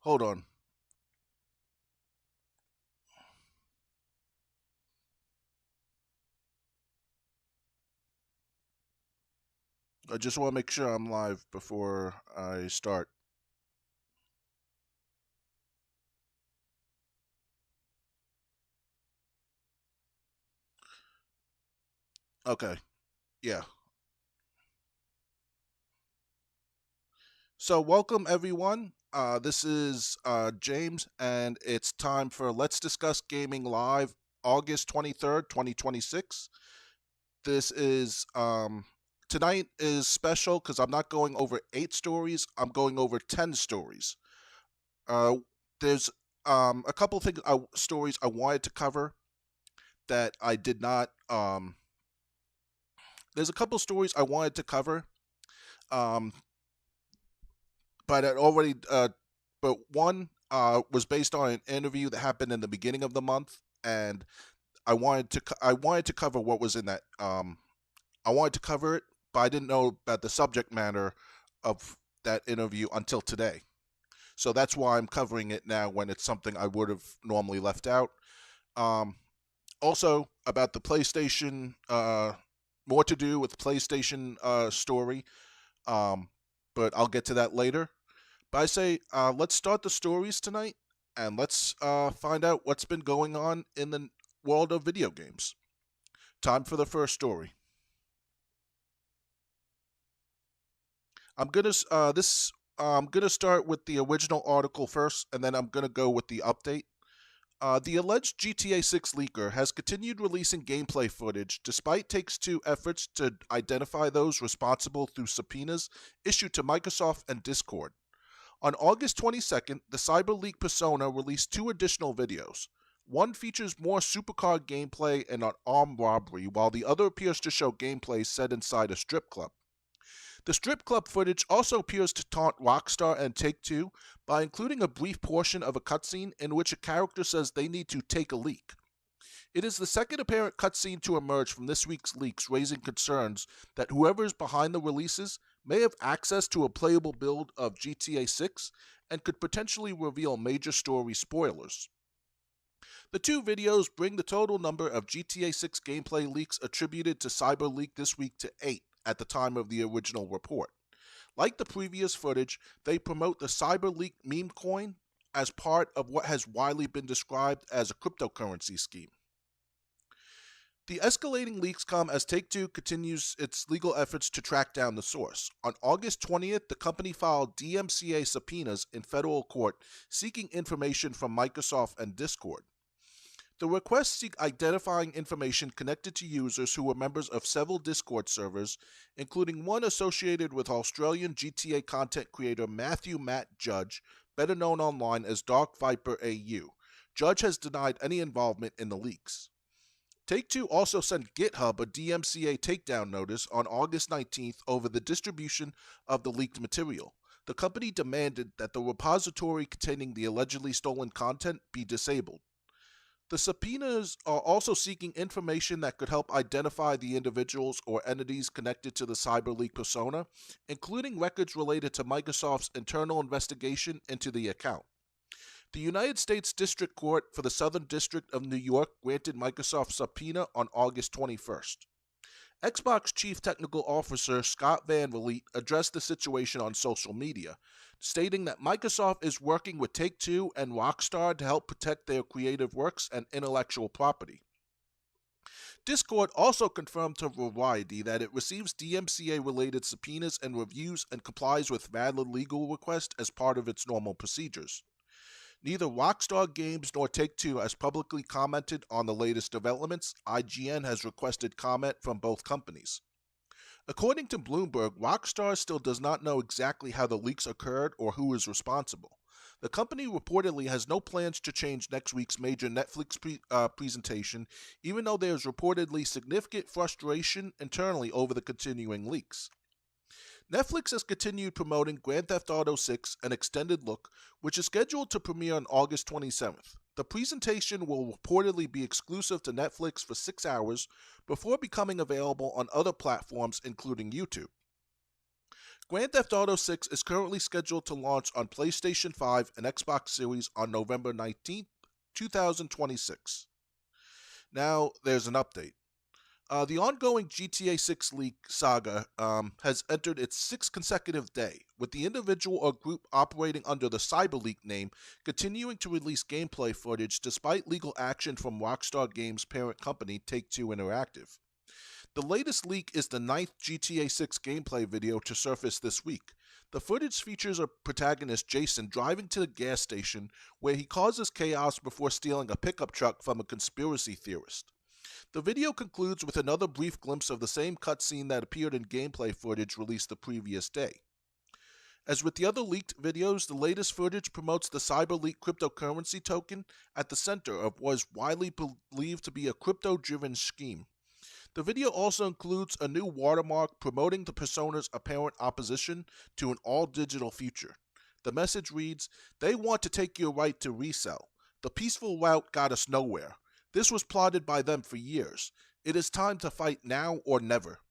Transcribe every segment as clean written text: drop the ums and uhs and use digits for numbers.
Hold on. I just want to make sure I'm live before I start. Okay. Yeah. So, welcome everyone. This is James, and it's time for Let's Discuss Gaming Live, August 23rd, 2026. This is tonight is special because I'm not going over 8 stories, I'm going over 10 stories. Uh, there's a couple things, stories I wanted to cover that I did not. There's a couple stories I wanted to cover, um, but it already but one was based on an interview that happened in the beginning of the month, and I wanted to cover what was in that. I wanted to cover it, but I didn't know about the subject matter of that interview until today. So that's why I'm covering it now when it's something I would have normally left out. Um, Also about the PlayStation, more to do with PlayStation story, um, but I'll get to that later. But I say, let's start the stories tonight, and let's find out what's been going on in the world of video games. Time for the first story. I'm gonna this I'm gonna start with the original article first, and then I'm gonna go with the update. The alleged GTA 6 leaker has continued releasing gameplay footage despite Takes-Two efforts to identify those responsible through subpoenas issued to Microsoft and Discord. On August 22nd, the CyberLeak persona released 2 additional videos. One features more supercar gameplay and an armed robbery, while the other appears to show gameplay set inside a strip club. The strip club footage also appears to taunt Rockstar and Take-Two by including a brief portion of a cutscene in which a character says they need to take a leak. It is the second apparent cutscene to emerge from this week's leaks, raising concerns that whoever is behind the releases may have access to a playable build of GTA 6 and could potentially reveal major story spoilers. The 2 videos bring the total number of GTA 6 gameplay leaks attributed to CyberLeak this week to 8 at the time of the original report. Like the previous footage, they promote the CyberLeak meme coin as part of what has widely been described as a cryptocurrency scheme. The escalating leaks come as Take-Two continues its legal efforts to track down the source. On August 20th, the company filed DMCA subpoenas in federal court seeking information from Microsoft and Discord. The requests seek identifying information connected to users who were members of several Discord servers, including one associated with Australian GTA content creator Matthew Matt Judge, better known online as Dark Viper AU. Judge has denied any involvement in the leaks. Take-Two also sent GitHub a DMCA takedown notice on August 19th over the distribution of the leaked material. The company demanded that the repository containing the allegedly stolen content be disabled. The subpoenas are also seeking information that could help identify the individuals or entities connected to the CyberLeak persona, including records related to Microsoft's internal investigation into the account. The United States District Court for the Southern District of New York granted Microsoft subpoena on August 21st. Xbox Chief Technical Officer Scott Van Vliet addressed the situation on social media, stating that Microsoft is working with Take-Two and Rockstar to help protect their creative works and intellectual property. Discord also confirmed to Variety that it receives DMCA-related subpoenas and reviews and complies with valid legal requests as part of its normal procedures. Neither Rockstar Games nor Take-Two has publicly commented on the latest developments. IGN has requested comment from both companies. According to Bloomberg, Rockstar still does not know exactly how the leaks occurred or who is responsible. The company reportedly has no plans to change next week's major Netflix presentation, even though there is reportedly significant frustration internally over the continuing leaks. Netflix has continued promoting Grand Theft Auto 6, An Extended Look, which is scheduled to premiere on August 27th. The presentation will reportedly be exclusive to Netflix for 6 hours before becoming available on other platforms, including YouTube. Grand Theft Auto 6 is currently scheduled to launch on PlayStation 5 and Xbox Series on November 19th, 2026. Now, there's an update. The ongoing GTA 6 leak saga has entered its sixth consecutive day, with the individual or group operating under the CyberLeak name continuing to release gameplay footage despite legal action from Rockstar Games' parent company Take-Two Interactive. The latest leak is the ninth GTA 6 gameplay video to surface this week. The footage features a protagonist, Jason, driving to the gas station where he causes chaos before stealing a pickup truck from a conspiracy theorist. The video concludes with another brief glimpse of the same cutscene that appeared in gameplay footage released the previous day. As with the other leaked videos, the latest footage promotes the CyberLeak cryptocurrency token at the center of what is widely believed to be a crypto-driven scheme. The video also includes a new watermark promoting the persona's apparent opposition to an all-digital future. The message reads, "They want to take your right to resell. The peaceful route got us nowhere. This was plotted by them for years. It is time to fight now or never."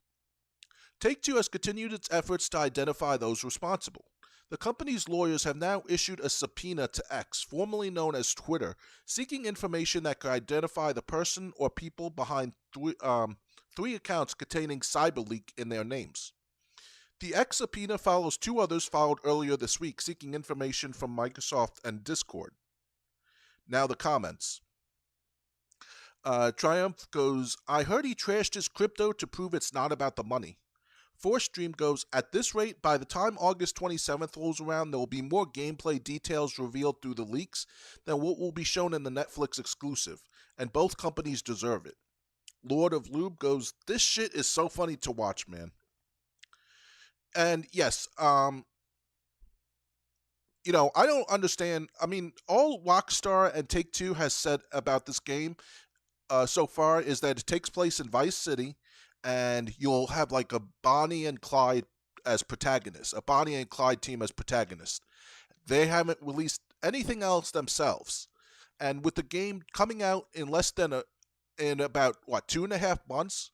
Take-Two has continued its efforts to identify those responsible. The company's lawyers have now issued a subpoena to X, formerly known as Twitter, seeking information that could identify the person or people behind three accounts containing CyberLeak in their names. The X subpoena follows two others filed earlier this week seeking information from Microsoft and Discord. Now the comments. Triumph goes, "I heard he trashed his crypto to prove it's not about the money." Force Stream goes, "At this rate, by the time August 27th rolls around, there will be more gameplay details revealed through the leaks than what will be shown in the Netflix exclusive, and both companies deserve it." Lord of Lube goes, "This shit is so funny to watch, man." And yes, I don't understand. I mean, all Rockstar and Take-Two has said about this game so far is that it takes place in Vice City, and you'll have like a Bonnie and Clyde as protagonists, a Bonnie and Clyde team as protagonists. They haven't released anything else themselves, and with the game coming out in about 2.5 months,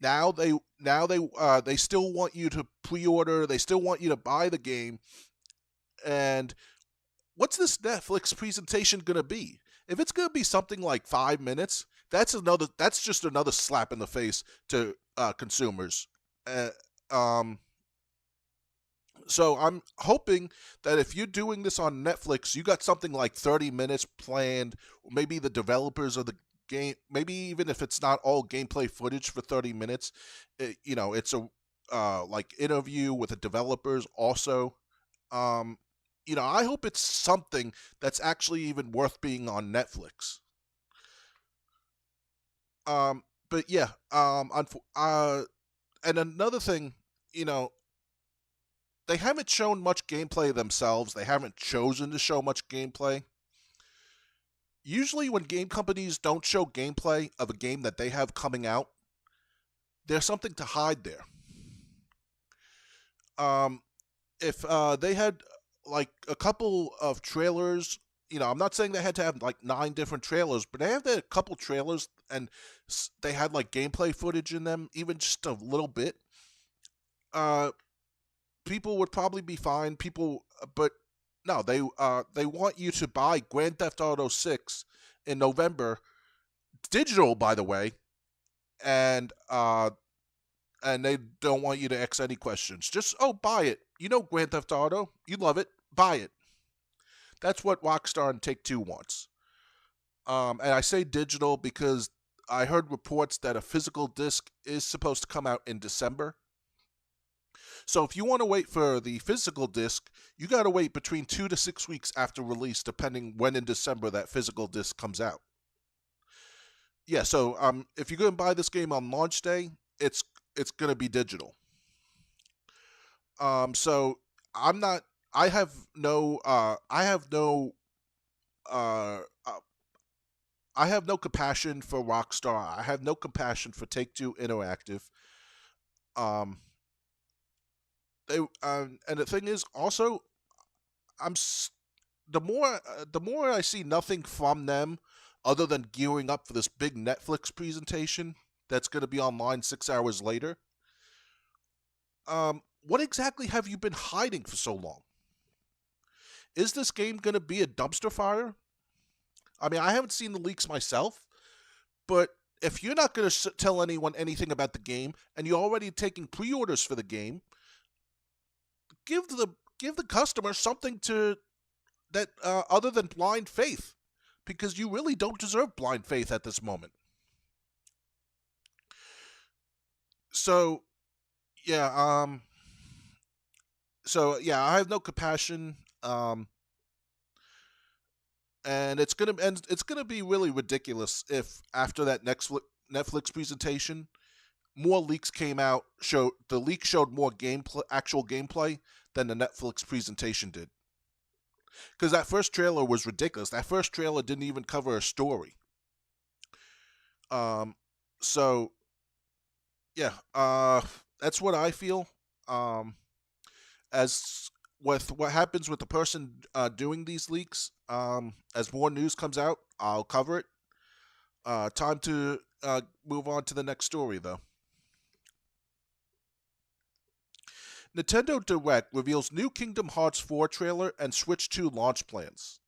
now they still want you to pre-order, they still want you to buy the game, and what's this Netflix presentation going to be? If it's going to be something like 5 minutes, that's just another slap in the face to consumers. So I'm hoping that if you're doing this on Netflix, you got something like 30 minutes planned. Maybe the developers of the game, maybe even if it's not all gameplay footage for 30 minutes, it's a like interview with the developers also. I hope it's something that's actually even worth being on Netflix. But yeah, and another thing, they haven't shown much gameplay themselves. They haven't chosen to show much gameplay. Usually, when game companies don't show gameplay of a game that they have coming out, there's something to hide there. If they had like a couple of trailers, I'm not saying they had to have like 9 different trailers, but they have a couple trailers and they had like gameplay footage in them, even just a little bit. People would probably be fine. But no, they want you to buy Grand Theft Auto 6 in November, digital, by the way, and they don't want you to ask any questions. Just, buy it. Grand Theft Auto. You love it. Buy it. That's what Rockstar and Take-Two wants. And I say digital because I heard reports that a physical disc is supposed to come out in December. So if you want to wait for the physical disc, you got to wait between 2 to 6 weeks after release, depending when in December that physical disc comes out. Yeah, so if you're going to buy this game on launch day, it's going to be digital. So I'm not. I have no. I have no compassion for Rockstar. I have no compassion for Take-Two Interactive. And the thing is, also, the more I see nothing from them, other than gearing up for this big Netflix presentation that's going to be online 6 hours later. what exactly have you been hiding for so long? Is this game going to be a dumpster fire? I mean, I haven't seen the leaks myself, but if you're not going to tell anyone anything about the game and you're already taking pre-orders for the game, give the give the customer something to that other than blind faith, because you really don't deserve blind faith at this moment. So yeah, I have no compassion, and it's gonna be really ridiculous if after that Netflix presentation, more leaks came out. The leak showed more actual gameplay than the Netflix presentation did. Because that first trailer was ridiculous. That first trailer didn't even cover a story. Um, so yeah, that's what I feel. As with what happens with the person doing these leaks, as more news comes out, I'll cover it. Time to move on to the next story, though. Nintendo Direct reveals new Kingdom Hearts 4 trailer and Switch 2 launch plans.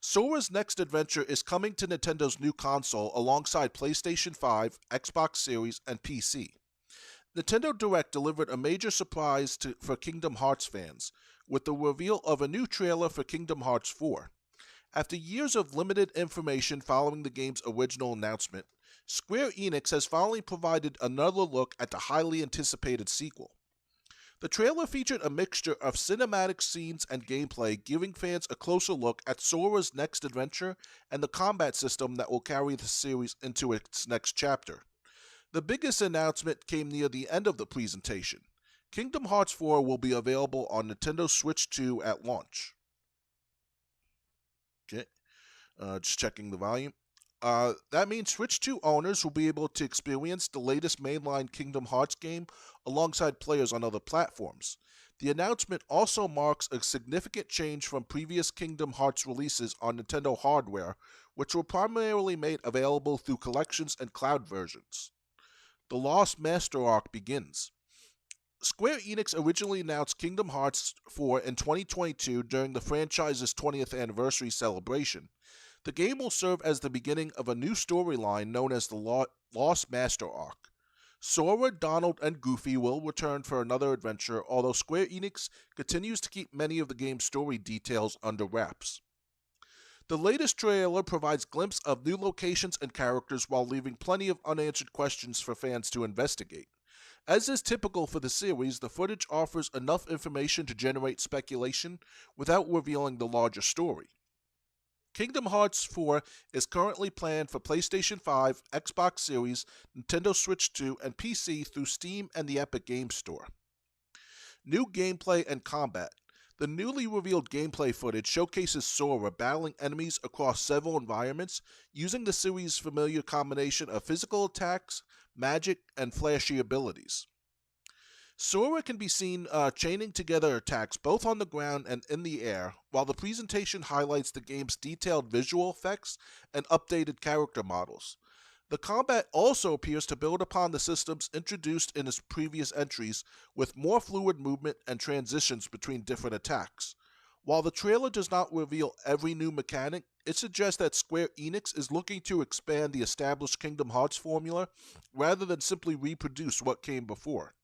Sora's next adventure is coming to Nintendo's new console alongside PlayStation 5, Xbox Series, and PC. Nintendo Direct delivered a major surprise for Kingdom Hearts fans, with the reveal of a new trailer for Kingdom Hearts 4. After years of limited information following the game's original announcement, Square Enix has finally provided another look at the highly anticipated sequel. The trailer featured a mixture of cinematic scenes and gameplay, giving fans a closer look at Sora's next adventure and the combat system that will carry the series into its next chapter. The biggest announcement came near the end of the presentation. Kingdom Hearts 4 will be available on Nintendo Switch 2 at launch. Okay, just checking the volume. That means Switch 2 owners will be able to experience the latest mainline Kingdom Hearts game alongside players on other platforms. The announcement also marks a significant change from previous Kingdom Hearts releases on Nintendo hardware, which were primarily made available through collections and cloud versions. The Lost Master Arc begins. Square Enix originally announced Kingdom Hearts 4 in 2022 during the franchise's 20th anniversary celebration. The game will serve as the beginning of a new storyline known as the Lost Master Arc. Sora, Donald, and Goofy will return for another adventure, although Square Enix continues to keep many of the game's story details under wraps. The latest trailer provides glimpses of new locations and characters while leaving plenty of unanswered questions for fans to investigate. As is typical for the series, the footage offers enough information to generate speculation without revealing the larger story. Kingdom Hearts 4 is currently planned for PlayStation 5, Xbox Series, Nintendo Switch 2, and PC through Steam and the Epic Games Store. New gameplay and combat. The newly revealed gameplay footage showcases Sora battling enemies across several environments using the series' familiar combination of physical attacks, magic, and flashy abilities. Sora can be seen chaining together attacks both on the ground and in the air, while the presentation highlights the game's detailed visual effects and updated character models. The combat also appears to build upon the systems introduced in its previous entries, with more fluid movement and transitions between different attacks. While the trailer does not reveal every new mechanic, it suggests that Square Enix is looking to expand the established Kingdom Hearts formula rather than simply reproduce what came before.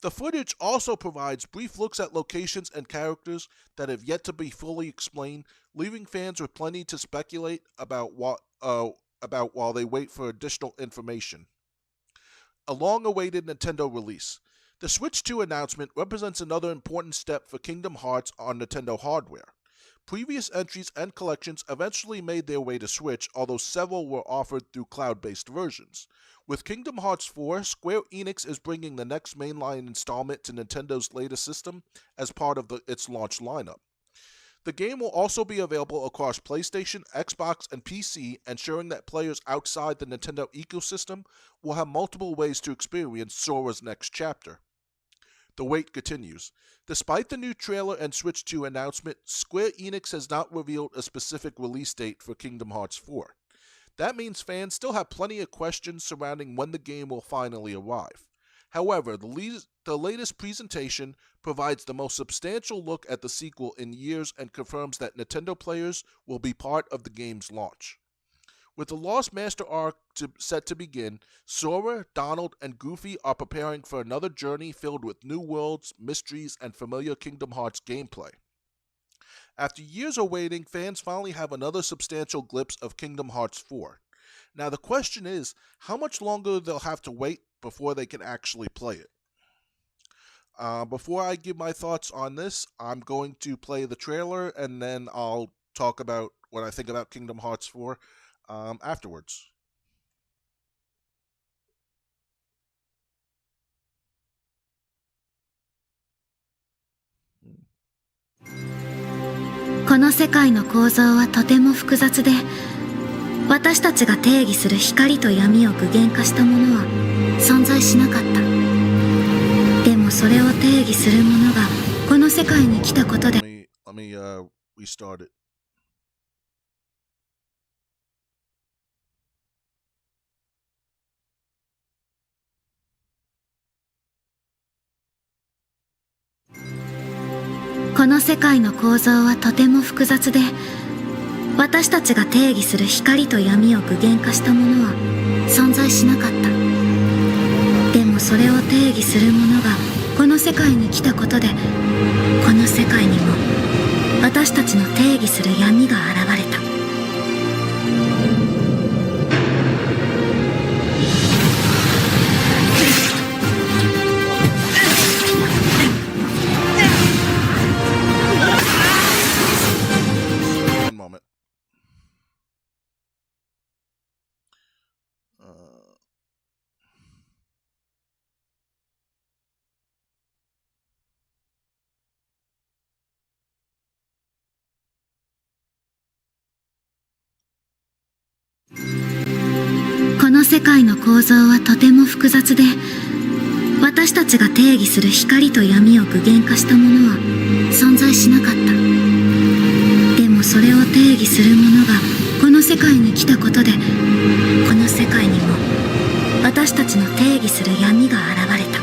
The footage also provides brief looks at locations and characters that have yet to be fully explained, leaving fans with plenty to speculate about while they wait for additional information. A long-awaited Nintendo release. The Switch 2 announcement represents another important step for Kingdom Hearts on Nintendo hardware. Previous entries and collections eventually made their way to Switch, although several were offered through cloud-based versions. With Kingdom Hearts 4, Square Enix is bringing the next mainline installment to Nintendo's latest system as part of its launch lineup. The game will also be available across PlayStation, Xbox, and PC, ensuring that players outside the Nintendo ecosystem will have multiple ways to experience Sora's next chapter. The wait continues. Despite the new trailer and Switch 2 announcement, Square Enix has not revealed a specific release date for Kingdom Hearts 4. That means fans still have plenty of questions surrounding when the game will finally arrive. However, the the latest presentation provides the most substantial look at the sequel in years and confirms that Nintendo players will be part of the game's launch. With the Lost Master arc set to begin, Sora, Donald, and Goofy are preparing for another journey filled with new worlds, mysteries, and familiar Kingdom Hearts gameplay. After years of waiting, fans finally have another substantial glimpse of Kingdom Hearts 4. Now, the question is, how much longer they'll have to wait before they can actually play it? Before I give my thoughts on this, I'm going to play the trailer and then I'll talk about what I think about Kingdom Hearts 4 afterwards. Hmm. この世界の構造はとても複雑で、私たちが定義する光と闇を具現化したものは存在しなかった。でもそれを定義するものがこの世界に来たことで、Let me restart it. この世界の構造はとても複雑で、私たちが定義する光と闇を具現化したものは存在しなかった。でもそれを定義するものがこの世界に来たことで、この世界にも私たちの定義する闇が現れた。この世界の構造はとても複雑で、私たちが定義する光と闇を具現化したものは存在しなかった。でもそれを定義するものがこの世界に来たことで、この世界にも私たちの定義する闇が現れた。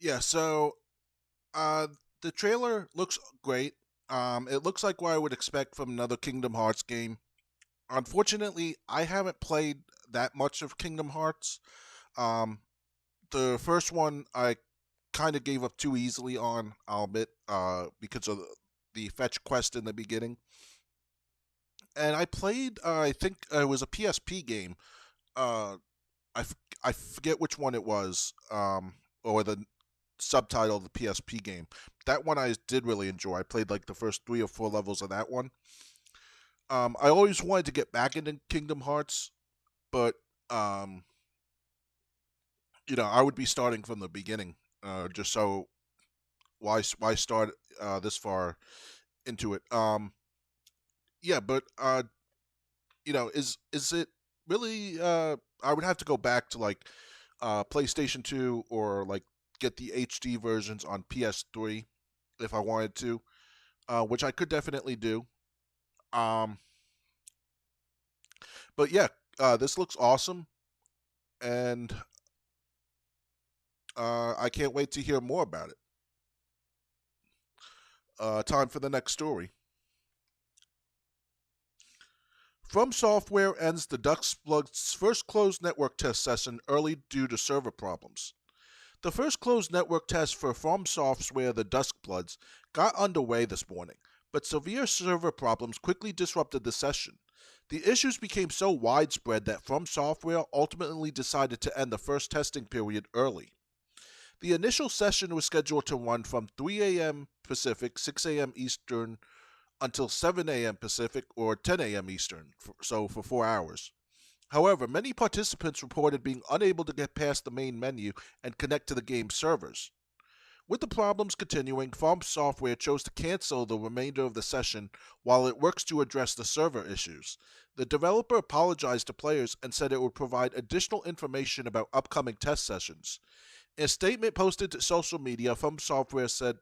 Yeah, so the trailer looks great. It looks like what I would expect from another Kingdom Hearts game. Unfortunately, I haven't played that much of Kingdom Hearts. Um, the first one I kind of gave up too easily on, I'll admit, because of the fetch quest in the beginning. And I played, I think it was a PSP game. Uh, I forget which one it was, or the subtitle of the PSP game. That one I did really enjoy. I played like the first 3 or 4 levels of that one. I always wanted to get back into Kingdom Hearts, but I would be starting from the beginning. Just so why start this far into it? Yeah, but is it really? I would have to go back to like PlayStation 2 or like get the HD versions on PS3 if I wanted to, which I could definitely do. Um, but yeah, this looks awesome, and I can't wait to hear more about it. Time for the next story. From Software ends the Duskblood's first closed network test session early due to server problems. The first closed network test for From Software The Duskbloods got underway this morning, but severe server problems quickly disrupted the session. The issues became so widespread that From Software ultimately decided to end the first testing period early. The initial session was scheduled to run from 3 a.m. Pacific, 6 a.m. Eastern, until 7 a.m. Pacific or 10 a.m. Eastern, so for 4 hours. However, many participants reported being unable to get past the main menu and connect to the game's servers. With the problems continuing, From Software chose to cancel the remainder of the session while it works to address the server issues. The developer apologized to players and said it would provide additional information about upcoming test sessions. In a statement posted to social media, From Software said,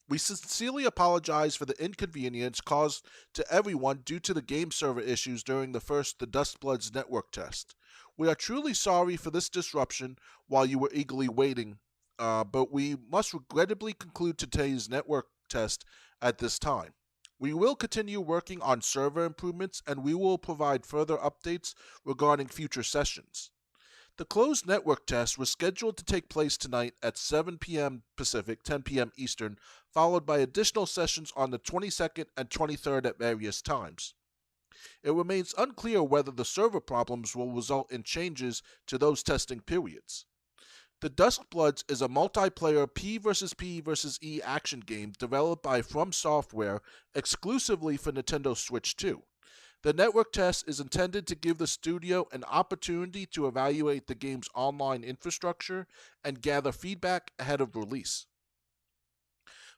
"We sincerely apologize for the inconvenience caused to everyone due to the game server issues during the first The Duskbloods network test. We are truly sorry for this disruption while you were eagerly waiting, but we must regrettably conclude today's network test at this time. We will continue working on server improvements and we will provide further updates regarding future sessions." The closed network test was scheduled to take place tonight at 7 p.m. Pacific, 10 p.m. Eastern, followed by additional sessions on the 22nd and 23rd at various times. It remains unclear whether the server problems will result in changes to those testing periods. The Duskbloods is a multiplayer P vs. P vs. E action game developed by From Software exclusively for Nintendo Switch 2. The network test is intended to give the studio an opportunity to evaluate the game's online infrastructure and gather feedback ahead of release.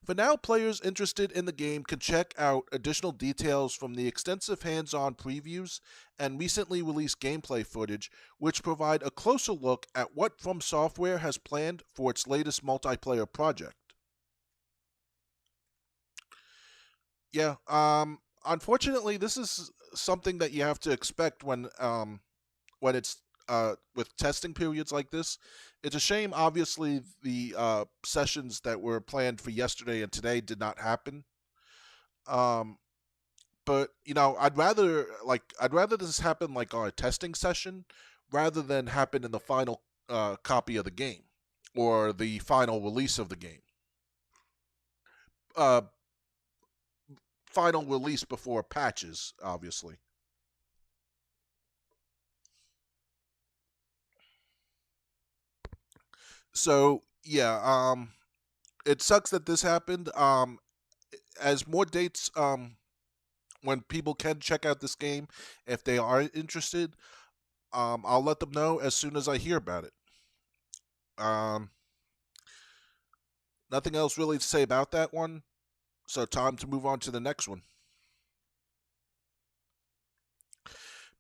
For now, players interested in the game can check out additional details from the extensive hands-on previews and recently released gameplay footage, which provide a closer look at what From Software has planned for its latest multiplayer project. Unfortunately, this is something that you have to expect when it's with testing periods like this. It's a shame, obviously, the sessions that were planned for yesterday and today did not happen. But I'd rather this happen like on a testing session rather than happen in the final copy of the game or the final release of the game. Final release before patches, obviously. So yeah, it sucks that this happened. As more dates, when people can check out this game, if they are interested, I'll let them know as soon as I hear about it. Nothing else really to say about that one. So time to move on to the next one.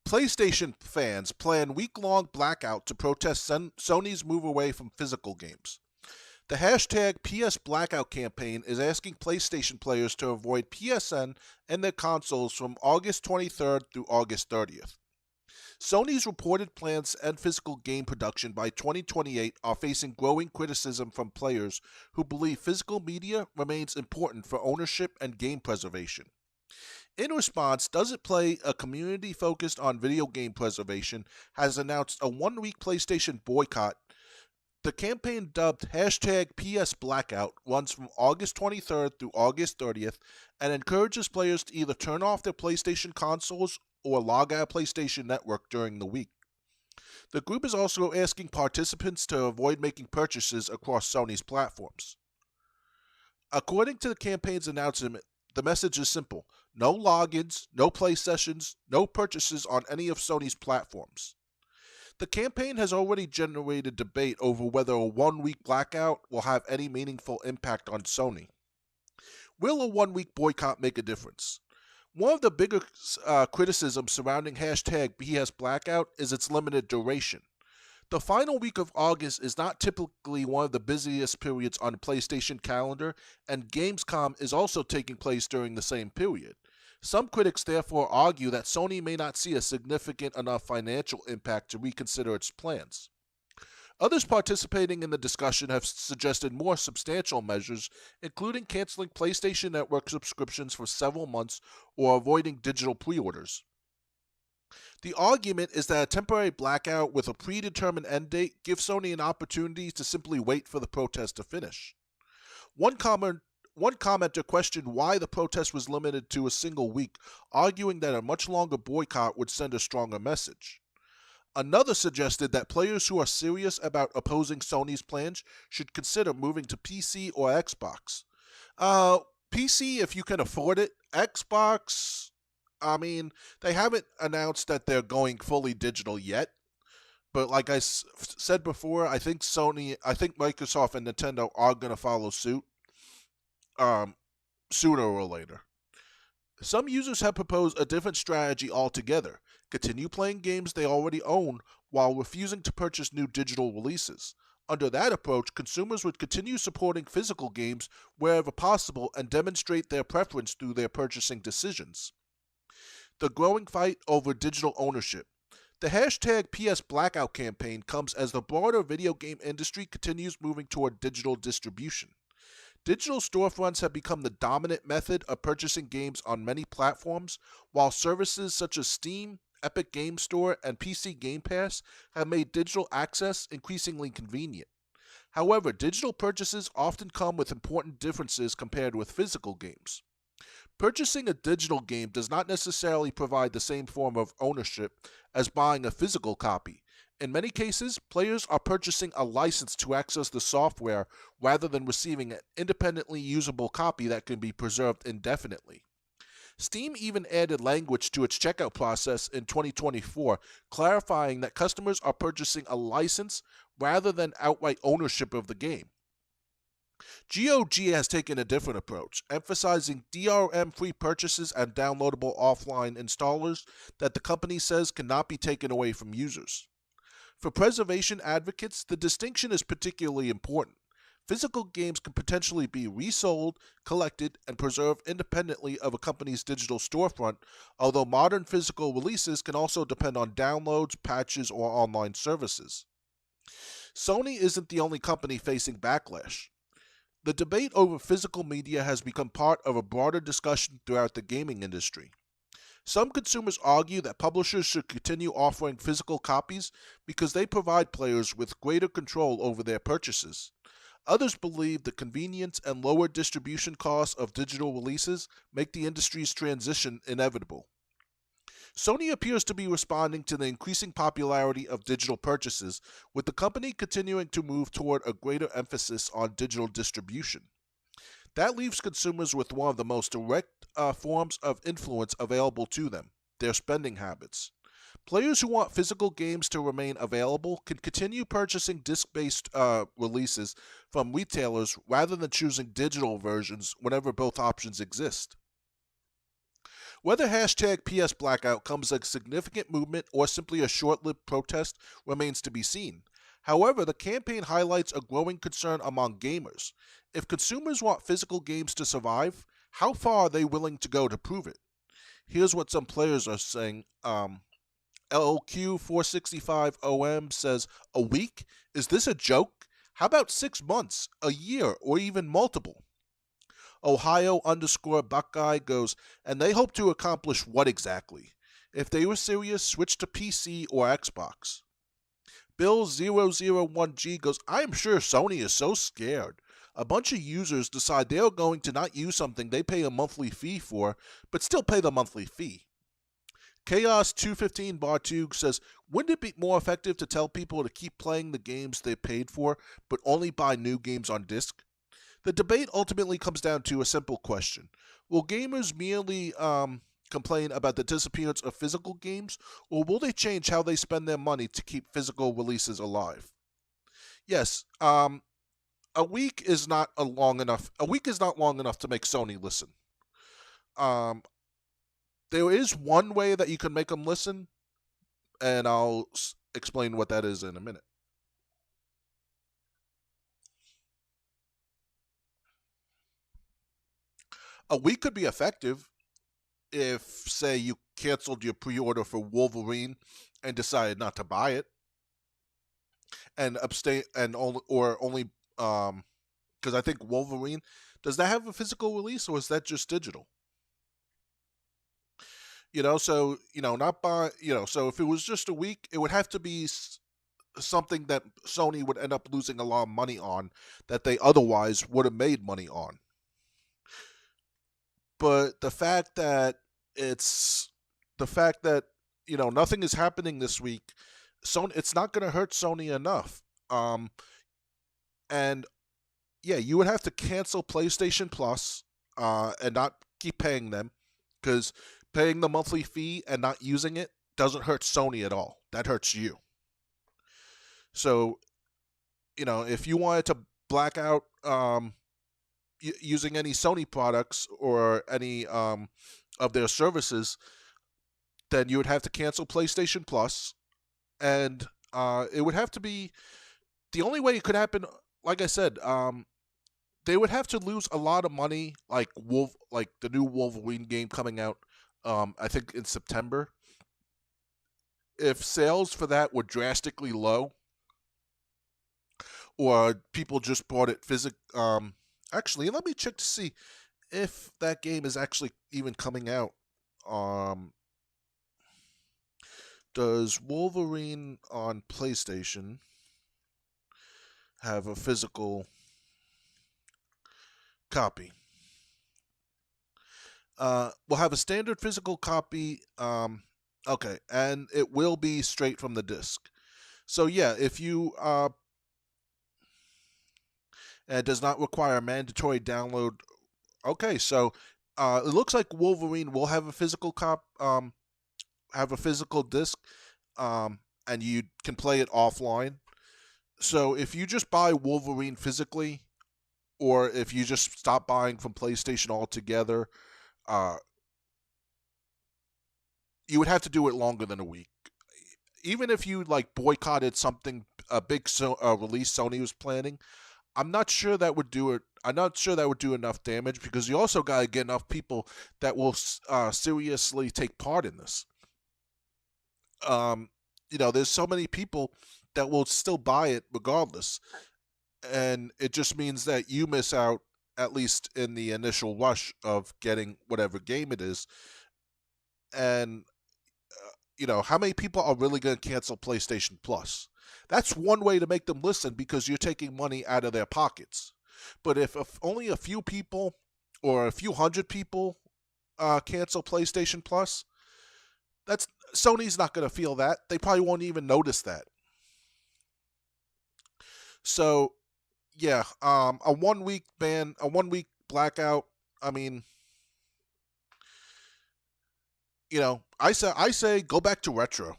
PlayStation fans plan week-long blackout to protest Sony's move away from physical games. The hashtag PS Blackout campaign is asking PlayStation players to avoid PSN and their consoles from August 23rd through August 30th. Sony's reported plans to end physical game production by 2028 are facing growing criticism from players who believe physical media remains important for ownership and game preservation. In response, Does It Play, a community focused on video game preservation, has announced a one-week PlayStation boycott. The campaign, dubbed hashtag PS Blackout, runs from August 23rd through August 30th and encourages players to either turn off their PlayStation consoles or log out of PlayStation Network during the week. The group is also asking participants to avoid making purchases across Sony's platforms. According to the campaign's announcement, the message is simple: no logins, no play sessions, no purchases on any of Sony's platforms. The campaign has already generated debate over whether a one-week blackout will have any meaningful impact on Sony. Will a one-week boycott make a difference? One of the bigger criticisms surrounding hashtag PS Blackout is its limited duration. The final week of August is not typically one of the busiest periods on the PlayStation calendar, and Gamescom is also taking place during the same period. Some critics therefore argue that Sony may not see a significant enough financial impact to reconsider its plans. Others participating in the discussion have suggested more substantial measures, including canceling PlayStation Network subscriptions for several months or avoiding digital pre-orders. The argument is that a temporary blackout with a predetermined end date gives Sony an opportunity to simply wait for the protest to finish. One commenter questioned why the protest was limited to a single week, arguing that a much longer boycott would send a stronger message. Another suggested that players who are serious about opposing Sony's plans should consider moving to PC or Xbox. Uh, PC if you can afford it. Xbox, I mean, they haven't announced that they're going fully digital yet. But like I said before, I think Microsoft and Nintendo are going to follow suit sooner or later. Some users have proposed a different strategy altogether: continue playing games they already own while refusing to purchase new digital releases. Under that approach, consumers would continue supporting physical games wherever possible and demonstrate their preference through their purchasing decisions. The growing fight over digital ownership. The hashtag PS Blackout campaign comes as the broader video game industry continues moving toward digital distribution. Digital storefronts have become the dominant method of purchasing games on many platforms, while services such as Steam, Epic Game Store, and PC Game Pass have made digital access increasingly convenient. However, digital purchases often come with important differences compared with physical games. Purchasing a digital game does not necessarily provide the same form of ownership as buying a physical copy. In many cases, players are purchasing a license to access the software rather than receiving an independently usable copy that can be preserved indefinitely. Steam even added language to its checkout process in 2024, clarifying that customers are purchasing a license rather than outright ownership of the game. GOG has taken a different approach, emphasizing DRM-free purchases and downloadable offline installers that the company says cannot be taken away from users. For preservation advocates, the distinction is particularly important. Physical games can potentially be resold, collected, and preserved independently of a company's digital storefront, although modern physical releases can also depend on downloads, patches, or online services. Sony isn't the only company facing backlash. The debate over physical media has become part of a broader discussion throughout the gaming industry. Some consumers argue that publishers should continue offering physical copies because they provide players with greater control over their purchases. Others believe the convenience and lower distribution costs of digital releases make the industry's transition inevitable. Sony appears to be responding to the increasing popularity of digital purchases, with the company continuing to move toward a greater emphasis on digital distribution. That leaves consumers with one of the most direct forms of influence available to them: their spending habits. Players who want physical games to remain available can continue purchasing disc-based releases from retailers rather than choosing digital versions whenever both options exist. Whether hashtag PS Blackout comes as a significant movement or simply a short-lived protest remains to be seen. However, the campaign highlights a growing concern among gamers. If consumers want physical games to survive, how far are they willing to go to prove it? Here's what some players are saying. LQ465OM says, "A week? Is this a joke? How about 6 months, a year, or even multiple?" Ohio_Buckeye goes, "And they hope to accomplish what exactly? If they were serious, switch to PC or Xbox." Bill001G goes, "I am sure Sony is so scared. A bunch of users decide they are going to not use something they pay a monthly fee for, but still pay the monthly fee." Chaos215 Bartug says, "Wouldn't it be more effective to tell people to keep playing the games they paid for, but only buy new games on disc?" The debate ultimately comes down to a simple question: will gamers merely complain about the disappearance of physical games, or will they change how they spend their money to keep physical releases alive? Yes, a week is not long enough. A week is not long enough to make Sony listen. There is one way that you can make them listen, and I'll explain what that is in a minute. A week could be effective if, say, you canceled your pre-order for Wolverine and decided not to buy it, and abstain, and only because I think Wolverine, does that have a physical release or is that just digital? So not by so if it was just a week, it would have to be something that Sony would end up losing a lot of money on that they otherwise would have made money on. But the fact that nothing is happening this week, Sony, it's not going to hurt Sony enough. And yeah, you would have to cancel PlayStation Plus and not keep paying them, because paying the monthly fee and not using it doesn't hurt Sony at all. That hurts you. So if you wanted to black out using any Sony products or any of their services, then you would have to cancel PlayStation Plus, and it would have to be the only way it could happen. Like I said, they would have to lose a lot of money, like the new Wolverine game coming out, I think in September. If sales for that were drastically low, or people just bought it actually, let me check to see if that game is actually even coming out. Does Wolverine on PlayStation have a physical copy? We'll have a standard physical copy. Okay, and it will be straight from the disc. So yeah, if you and it does not require a mandatory download. Okay, so it looks like Wolverine will have a physical have a physical disc, and you can play it offline. So if you just buy Wolverine physically, or if you just stop buying from PlayStation altogether, you would have to do it longer than a week. Even if you boycotted something, a big release Sony was planning, I'm not sure that would do it. I'm not sure that would do enough damage, because you also got to get enough people that will seriously take part in this. There's so many people that will still buy it regardless, and it just means that you miss out, at least in the initial rush of getting whatever game it is. And how many people are really going to cancel PlayStation Plus? That's one way to make them listen, because you're taking money out of their pockets. But if only a few people or a few hundred people cancel PlayStation Plus, Sony's not going to feel that. They probably won't even notice that. So yeah, a 1 week ban, a 1 week blackout. I mean, I say go back to retro.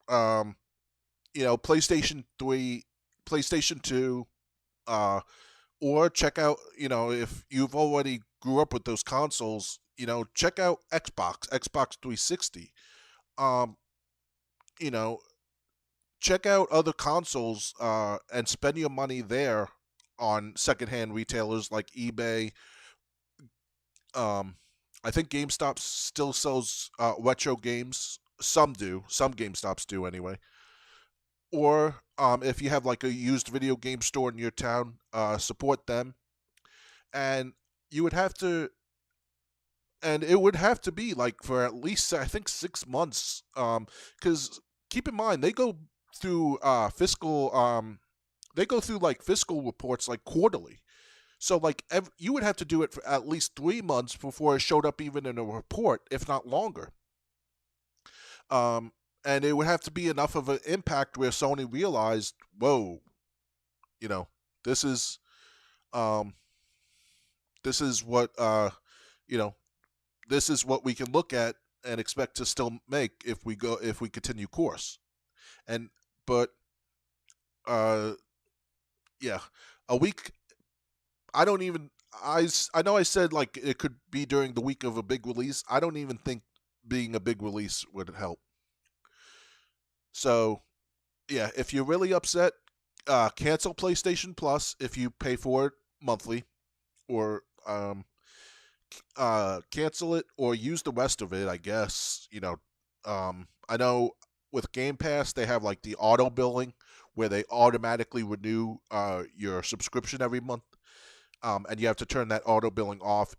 PlayStation 3, PlayStation 2, or check out, if you've already grew up with those consoles, check out Xbox 360. Check out other consoles and spend your money there on secondhand retailers like eBay. I think GameStop still sells retro games. Some do. Some GameStops do anyway. Or if you have a used video game store in your town, support them. And you would have to, and it would have to be for at least, I think, 6 months. Because keep in mind, they go through fiscal reports quarterly. So you would have to do it for at least 3 months before it showed up even in a report, if not longer. And it would have to be enough of an impact where Sony realized, whoa, this is what this is what we can look at and expect to still make if we continue course. But yeah, a week. I don't even. I know I said it could be during the week of a big release. I don't even think being a big release would help. So yeah, if you're really upset, cancel PlayStation Plus if you pay for it monthly, or cancel it or use the rest of it, I guess. I know with Game Pass they have the auto billing where they automatically renew your subscription every month, and you have to turn that auto billing off.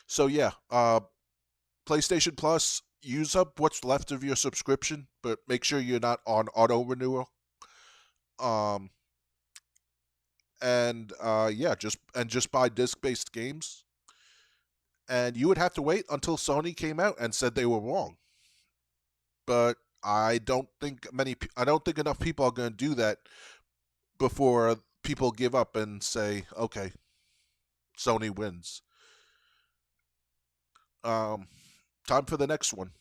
So yeah, PlayStation Plus, use up what's left of your subscription, but make sure you're not on auto renewal. Um, and yeah, just buy disc-based games. And you would have to wait until Sony came out and said they were wrong. But I don't think enough people are going to do that before people give up and say, okay, Sony wins. Time for the next one.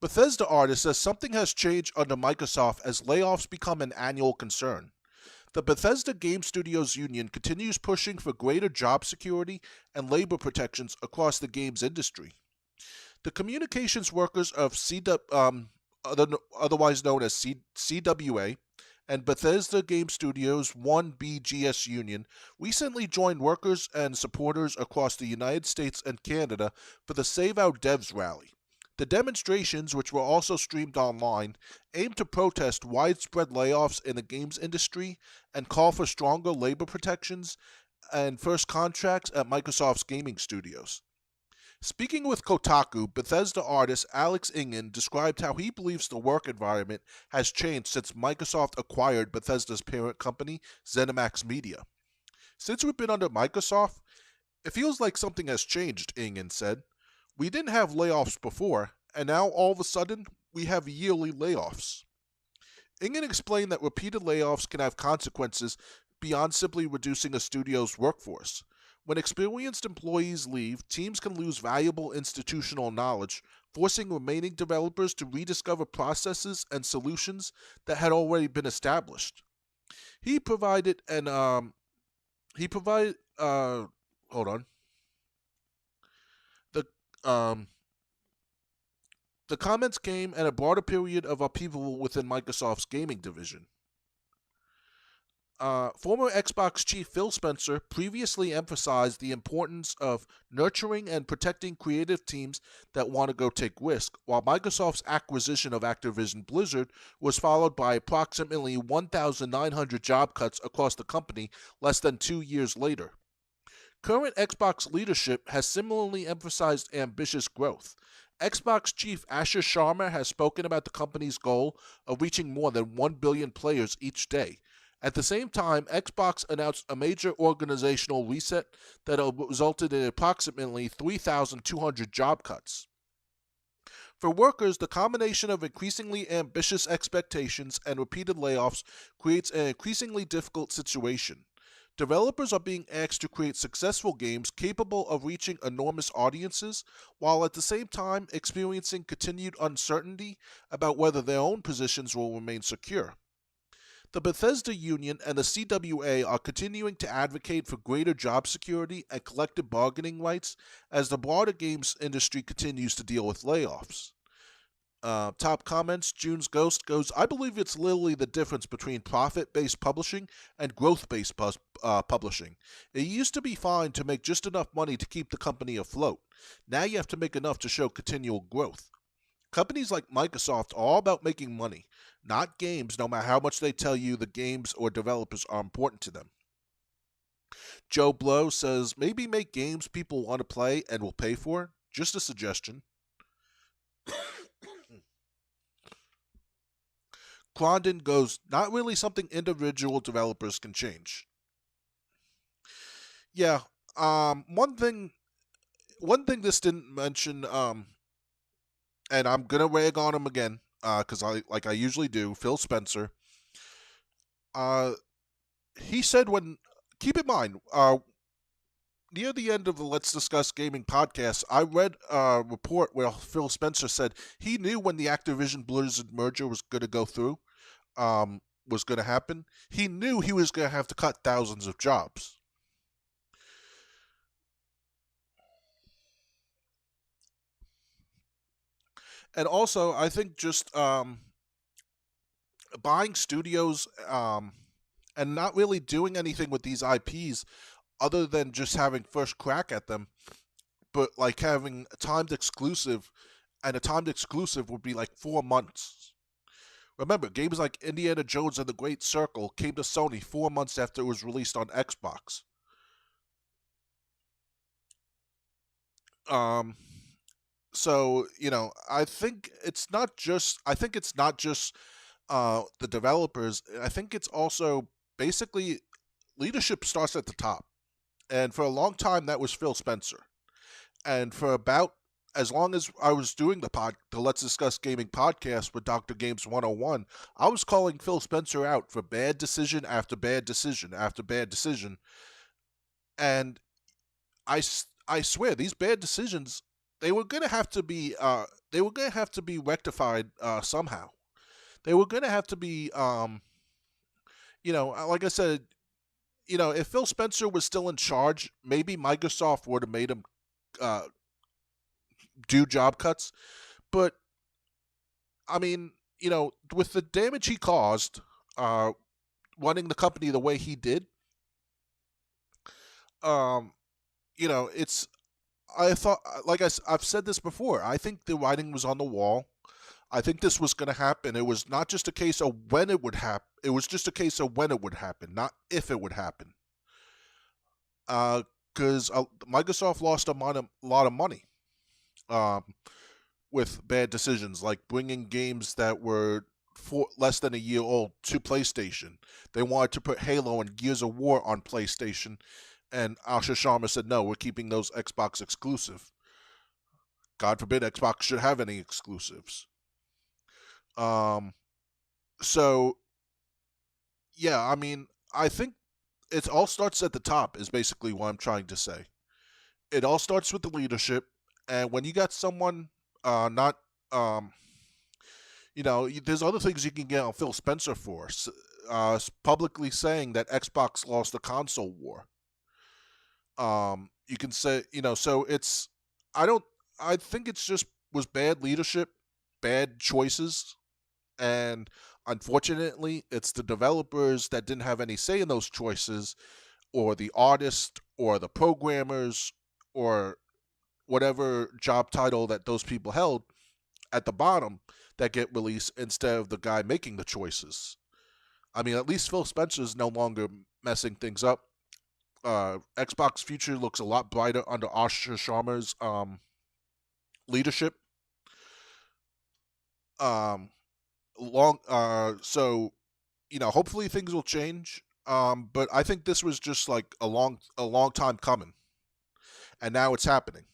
Bethesda artist says something has changed under Microsoft as layoffs become an annual concern. The Bethesda Game Studios Union continues pushing for greater job security and labor protections across the games industry. The communications workers of otherwise known as CWA, and Bethesda Game Studios 1BGS Union recently joined workers and supporters across the United States and Canada for the Save Our Devs rally. The demonstrations, which were also streamed online, aim to protest widespread layoffs in the games industry and call for stronger labor protections and first contracts at Microsoft's gaming studios. Speaking with Kotaku, Bethesda artist Alex Ingen described how he believes the work environment has changed since Microsoft acquired Bethesda's parent company, ZeniMax Media. Since we've been under Microsoft, it feels like something has changed, Ingen said. We didn't have layoffs before, and now all of a sudden, we have yearly layoffs. Ingen explained that repeated layoffs can have consequences beyond simply reducing a studio's workforce. When experienced employees leave, teams can lose valuable institutional knowledge, forcing remaining developers to rediscover processes and solutions that had already been established. He provided hold on. The comments came at a broader period of upheaval within Microsoft's gaming division. Former Xbox chief Phil Spencer previously emphasized the importance of nurturing and protecting creative teams that want to go take risks, while Microsoft's acquisition of Activision Blizzard was followed by approximately 1,900 job cuts across the company less than 2 years later. Current Xbox leadership has similarly emphasized ambitious growth. Xbox chief Asher Sharma has spoken about the company's goal of reaching more than 1 billion players each day. At the same time, Xbox announced a major organizational reset that resulted in approximately 3,200 job cuts. For workers, the combination of increasingly ambitious expectations and repeated layoffs creates an increasingly difficult situation. Developers are being asked to create successful games capable of reaching enormous audiences, while at the same time experiencing continued uncertainty about whether their own positions will remain secure. The Bethesda Union and the CWA are continuing to advocate for greater job security and collective bargaining rights as the broader games industry continues to deal with layoffs. Top comments, June's Ghost goes, I believe it's literally the difference between profit-based publishing and growth-based publishing. It used to be fine to make just enough money to keep the company afloat. Now you have to make enough to show continual growth. Companies like Microsoft are all about making money, not games, no matter how much they tell you the games or developers are important to them. Joe Blow says, maybe make games people want to play and will pay for. Just a suggestion. Crondon goes, not really something individual developers can change. Yeah, one thing this didn't mention, and I'm gonna rag on him again, because I usually do. Phil Spencer. He said keep in mind, near the end of the Let's Discuss Gaming podcast, I read a report where Phil Spencer said he knew when the Activision Blizzard merger was going to go through, was going to happen. He knew he was going to have to cut thousands of jobs. And also, I think just buying studios and not really doing anything with these IPs other than just having first crack at them, but like having a timed exclusive, and a timed exclusive would be like 4 months. Remember, games like Indiana Jones and the Great Circle came to Sony 4 months after it was released on Xbox. Um, so I think it's not just. I think it's not just the developers. I think it's also basically leadership starts at the top, and for a long time that was Phil Spencer. And for about as long as I was doing the Let's Discuss Gaming podcast with Dr. Games 101, I was calling Phil Spencer out for bad decision after bad decision after bad decision. And I swear these bad decisions, they were going to have to be rectified somehow. They were going to have to be like I said, if Phil Spencer was still in charge, maybe Microsoft would have made him uh, do job cuts. But I mean, with the damage he caused, uh, running the company the way he did, um, it's. I thought, I've said this before. I think the writing was on the wall. I think this was going to happen. It was not just a case of when it would happen. It was just a case of when it would happen, not if it would happen. Because Microsoft lost a lot of money. Um, with bad decisions like bringing games that were less than a year old to PlayStation. They wanted to put Halo and Gears of War on PlayStation, and Asha Sharma said, no, we're keeping those Xbox exclusive. God forbid Xbox should have any exclusives. So, yeah, I mean, I think it all starts at the top, is basically what I'm trying to say. It all starts with the leadership, and when you got someone not there's other things you can get on Phil Spencer for. Publicly saying that Xbox lost the console war. You can say, so it's. I don't. I think it's just was bad leadership, bad choices, and unfortunately, it's the developers that didn't have any say in those choices, or the artists, or the programmers, or whatever job title that those people held at the bottom that get released instead of the guy making the choices. I mean, at least Phil Spencer is no longer messing things up. Xbox future looks a lot brighter under Asha Sharma's leadership. So hopefully things will change. But I think this was just like a long time coming, and now it's happening.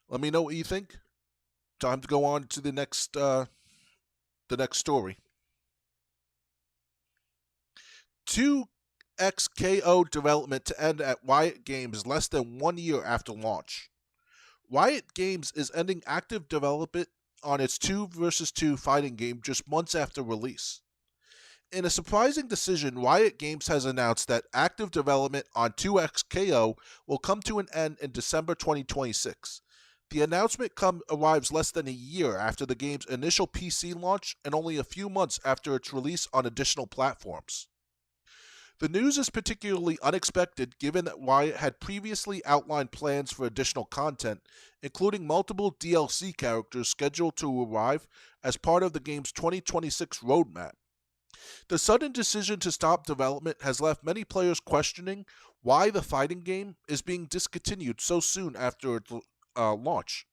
Let me know what you think. Time to go on to the next story. 2XKO development to end at Riot Games less than 1 year after launch. Riot Games is ending active development on its 2 vs 2 fighting game just months after release. In a surprising decision, Riot Games has announced that active development on 2XKO will come to an end in December 2026. The announcement arrives less than a year after the game's initial PC launch and only a few months after its release on additional platforms. The news is particularly unexpected given that Riot had previously outlined plans for additional content, including multiple DLC characters scheduled to arrive as part of the game's 2026 roadmap. The sudden decision to stop development has left many players questioning why the fighting game is being discontinued so soon after its launch.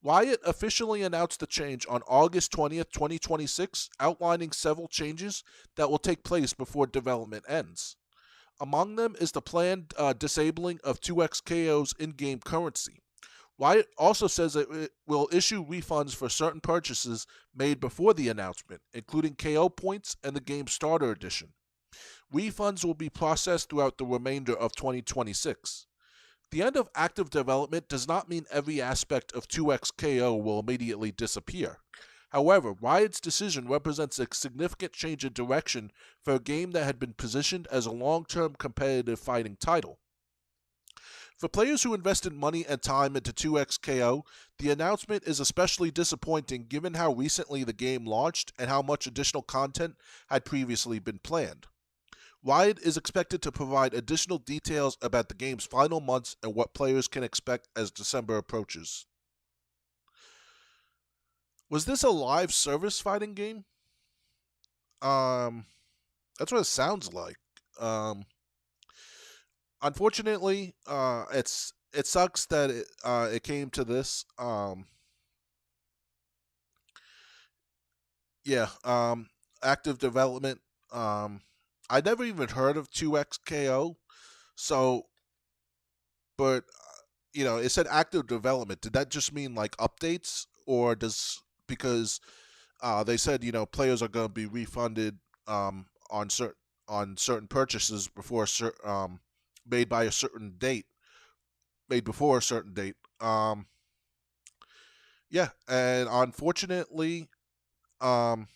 Riot officially announced the change on August 20th, 2026, outlining several changes that will take place before development ends. Among them is the planned disabling of 2XKO's in-game currency. Riot also says that it will issue refunds for certain purchases made before the announcement, including KO points and the game's starter edition. Refunds will be processed throughout the remainder of 2026. The end of active development does not mean every aspect of 2XKO will immediately disappear. However, Riot's decision represents a significant change in direction for a game that had been positioned as a long-term competitive fighting title. For players who invested money and time into 2XKO, the announcement is especially disappointing given how recently the game launched and how much additional content had previously been planned. Riot is expected to provide additional details about the game's final months and what players can expect as December approaches. Was this a live service fighting game? That's what it sounds like. Unfortunately, it's it sucks that it came to this. Yeah. Active development. Um, I never even heard of 2XKO. So, but it said active development. Did that just mean like updates, or does because they said players are going to be refunded on certain purchases made by a certain date, made before a certain date. Yeah, and unfortunately, um,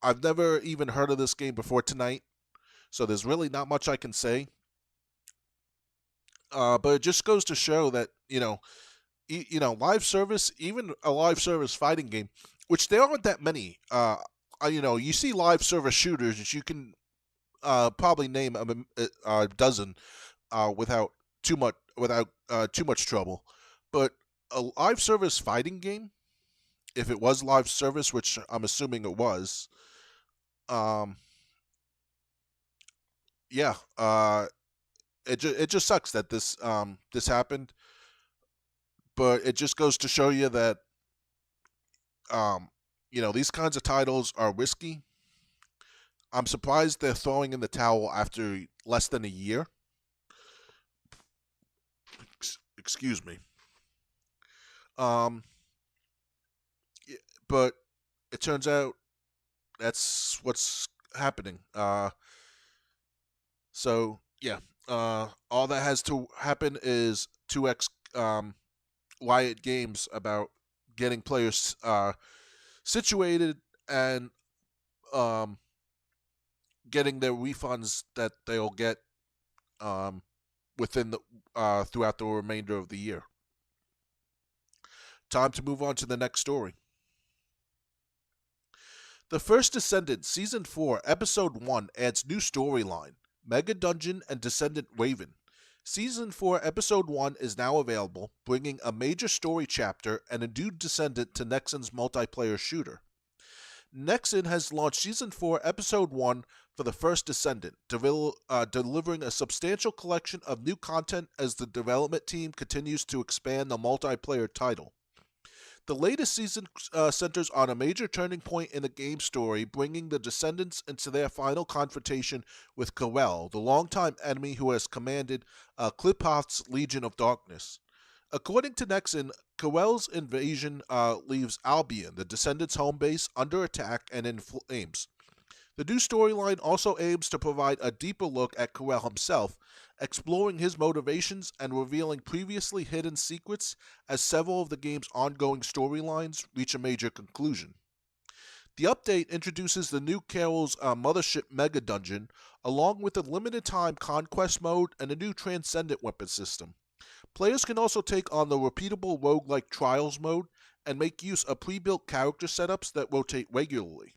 I've never even heard of this game before tonight, so there's really not much I can say. But it just goes to show that live service, even a live service fighting game, which there aren't that many. You see live service shooters, you can probably name a dozen without too much trouble. But a live service fighting game, if it was live service, which I'm assuming it was, um, yeah, it just sucks that this happened. But it just goes to show you that um, these kinds of titles are risky. I'm surprised they're throwing in the towel after less than a year. Excuse me. Um, but it turns out that's what's happening. So yeah. All that has to happen is 2x Riot Games about getting players situated and um, getting their refunds that they'll get um, within the throughout the remainder of the year. Time to move on to the next story. The First Descendant Season 4 Episode 1 adds new storyline, Mega Dungeon and Descendant Raven. Season 4 Episode 1 is now available, bringing a major story chapter and a new descendant to Nexon's multiplayer shooter. Nexon has launched Season 4 Episode 1 for The First Descendant, delivering a substantial collection of new content as the development team continues to expand the multiplayer title. The latest season centers on a major turning point in the game story, bringing the Descendants into their final confrontation with Karel, the longtime enemy who has commanded Qlipoth's Legion of Darkness. According to Nexon, Karel's invasion leaves Albion, the Descendants' home base, under attack and in flames. The new storyline also aims to provide a deeper look at Karel himself, exploring his motivations and revealing previously hidden secrets as several of the game's ongoing storylines reach a major conclusion. The update introduces the new Karel's Mothership Mega Dungeon, along with a limited time conquest mode and a new Transcendent weapon system. Players can also take on the repeatable roguelike Trials mode and make use of pre-built character setups that rotate regularly.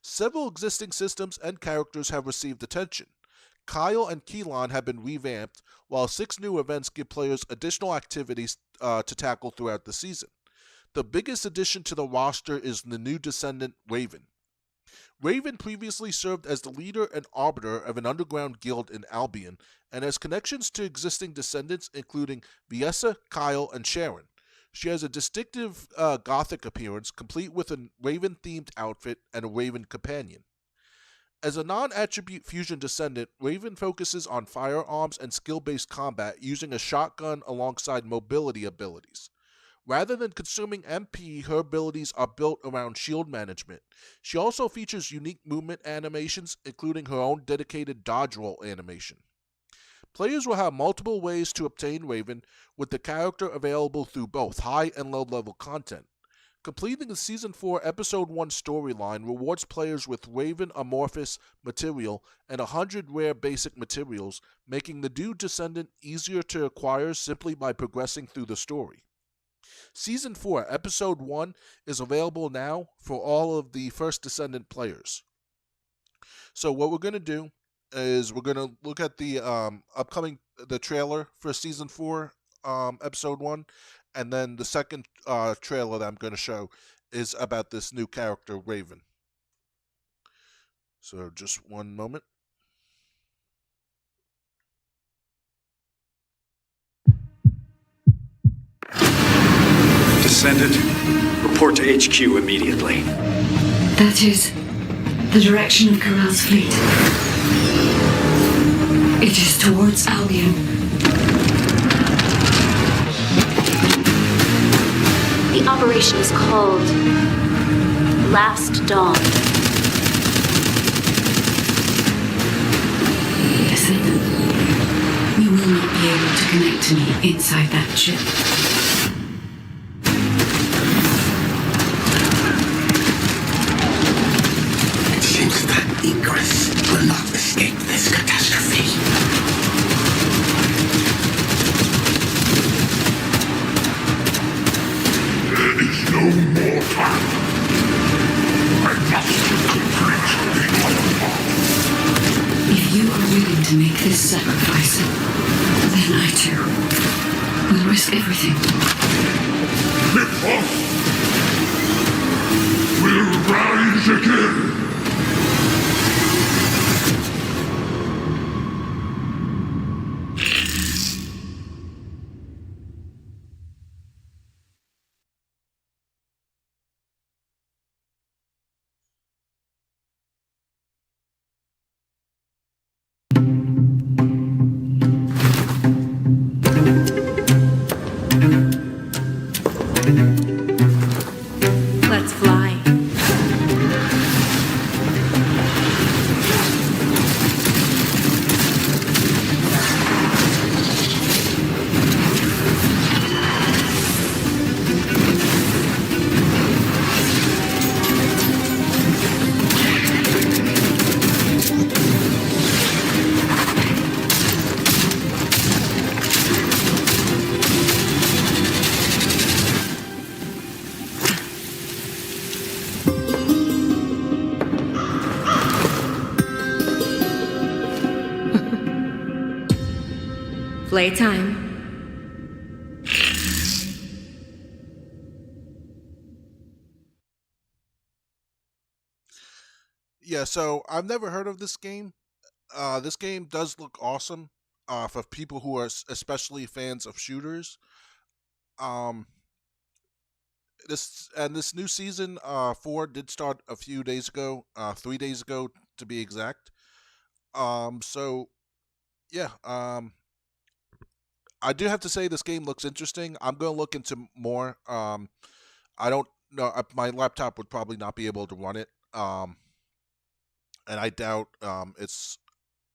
Several existing systems and characters have received attention. Kyle and Keelan have been revamped, while 6 new events give players additional activities to tackle throughout the season. The biggest addition to the roster is the new descendant, Raven. Raven previously served as the leader and arbiter of an underground guild in Albion, and has connections to existing descendants including Viessa, Kyle, and Sharon. She has a distinctive gothic appearance, complete with a Raven-themed outfit and a Raven companion. As a non-attribute fusion descendant, Raven focuses on firearms and skill-based combat using a shotgun alongside mobility abilities. Rather than consuming MP, her abilities are built around shield management. She also features unique movement animations, including her own dedicated dodge roll animation. Players will have multiple ways to obtain Raven, with the character available through both high and low level content. Completing the Season 4 Episode 1 storyline rewards players with Raven amorphous material and 100 rare basic materials, making the new Descendant easier to acquire simply by progressing through the story. Season 4 Episode 1 is available now for all of the First Descendant players. So what we're going to do is we're going to look at the the trailer for Season 4 Episode 1, and then the second trailer that I'm going to show is about this new character, Raven. So just one moment. Descendant, report to HQ immediately. That is the direction of Corral's fleet. It is towards Albion. The operation is called Last Dawn. Listen, you will not be able to connect to me inside that ship. It seems that Egress will not escape this catastrophe. There is no more time. I must complete the other. If you are willing to make this sacrifice, then I too will risk everything. Mythos will rise again. Let's fly. Playtime. Yeah, so I've never heard of this game. This game does look awesome. For people who are especially fans of shooters. Um, this new season 4 did start a few days ago, 3 days ago to be exact. So yeah, I do have to say this game looks interesting. I'm gonna look into more. I don't know. My laptop would probably not be able to run it. And I doubt it's.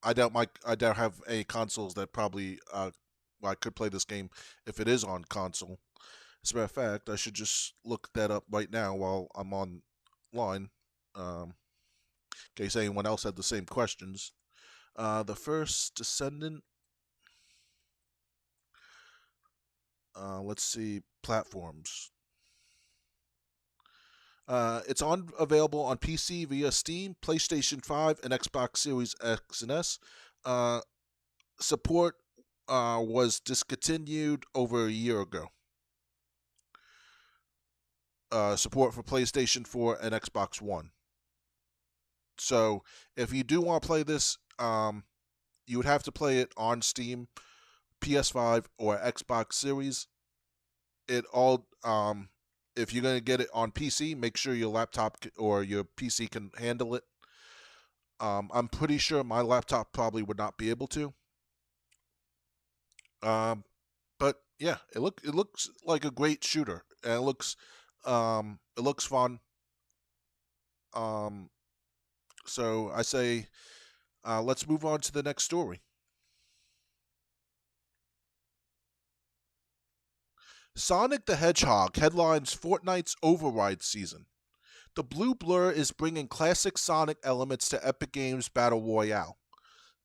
I doubt have any consoles that probably I could play this game if it is on console. As a matter of fact, I should just look that up right now while I'm online. In case anyone else had the same questions. The first Descendant. Let's see platforms. It's available on PC via Steam, PlayStation 5, and Xbox Series X and S. Support was discontinued over a year ago. Support for PlayStation 4 and Xbox One. So if you do want to play this, you would have to play it on Steam, PS5, or Xbox Series. It all if you're going to get it on PC, make sure your laptop or your PC can handle it. I'm pretty sure my laptop probably would not be able to. But yeah, it looks like a great shooter, and it looks fun. So I say, let's move on to the next story. Sonic the Hedgehog headlines Fortnite's Override season. The Blue Blur is bringing classic Sonic elements to Epic Games Battle Royale.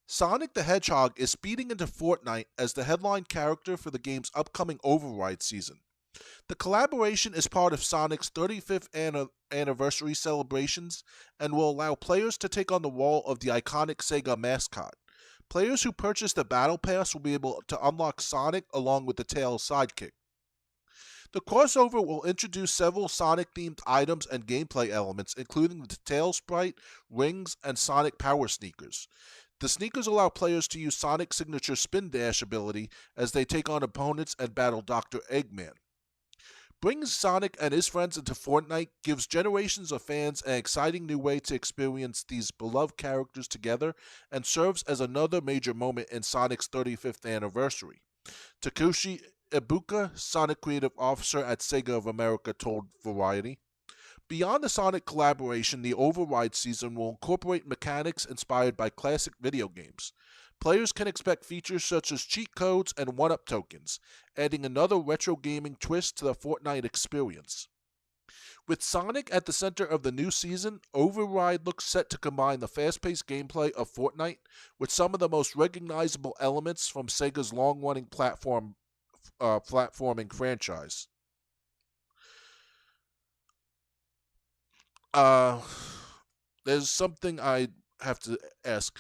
Sonic the Hedgehog is speeding into Fortnite as the headline character for the game's upcoming Override season. The collaboration is part of Sonic's 35th anniversary celebrations and will allow players to take on the role of the iconic Sega mascot. Players who purchase the Battle Pass will be able to unlock Sonic along with the Tails sidekick. The crossover will introduce several Sonic-themed items and gameplay elements, including the Tails sprite, rings, and Sonic power sneakers. The sneakers allow players to use Sonic's signature spin dash ability as they take on opponents and battle Dr. Eggman. Bringing Sonic and his friends into Fortnite gives generations of fans an exciting new way to experience these beloved characters together and serves as another major moment in Sonic's 35th anniversary. Takushi Ibuka, Sonic Creative Officer at Sega of America, told Variety. Beyond the Sonic collaboration, the Override season will incorporate mechanics inspired by classic video games. Players can expect features such as cheat codes and 1-up tokens, adding another retro gaming twist to the Fortnite experience. With Sonic at the center of the new season, Override looks set to combine the fast-paced gameplay of Fortnite with some of the most recognizable elements from Sega's long-running platforming franchise. There's something I have to ask.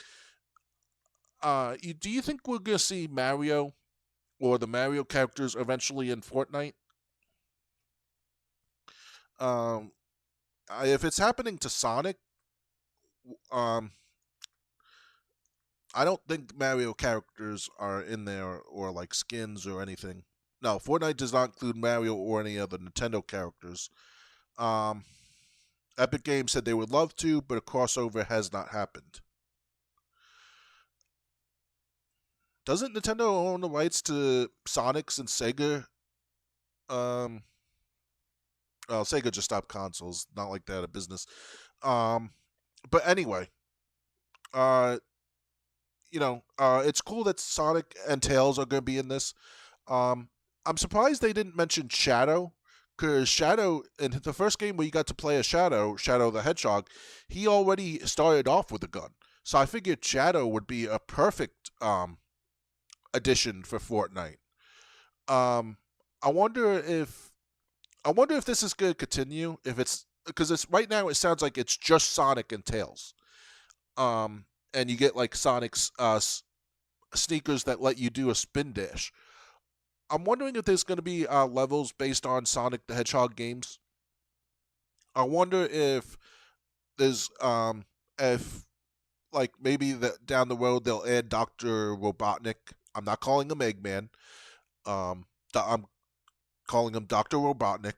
Do you think we're gonna see Mario or the Mario characters eventually in Fortnite? Um, if it's happening to Sonic, um, I don't think Mario characters are in there or like skins or anything. No, Fortnite does not include Mario or any other Nintendo characters. Um, Epic Games said they would love to, but a crossover has not happened. Doesn't Nintendo own the rights to Sonic and Sega? Well, Sega just stopped consoles. Not like that, a business. But anyway, uh, it's cool that Sonic and Tails are going to be in this. I'm surprised they didn't mention Shadow, because Shadow, in the first game where you got to play a Shadow the Hedgehog, he already started off with a gun. So I figured Shadow would be a perfect addition for Fortnite. I wonder if this is going to continue. If it's because it's right now, it sounds like it's just Sonic and Tails. And you get like Sonic's sneakers that let you do a spin dash. I'm wondering if there's going to be levels based on Sonic the Hedgehog games. I wonder if there's if like maybe that down the road they'll add Dr. Robotnik. I'm not calling him Eggman. I'm calling him Dr. Robotnik.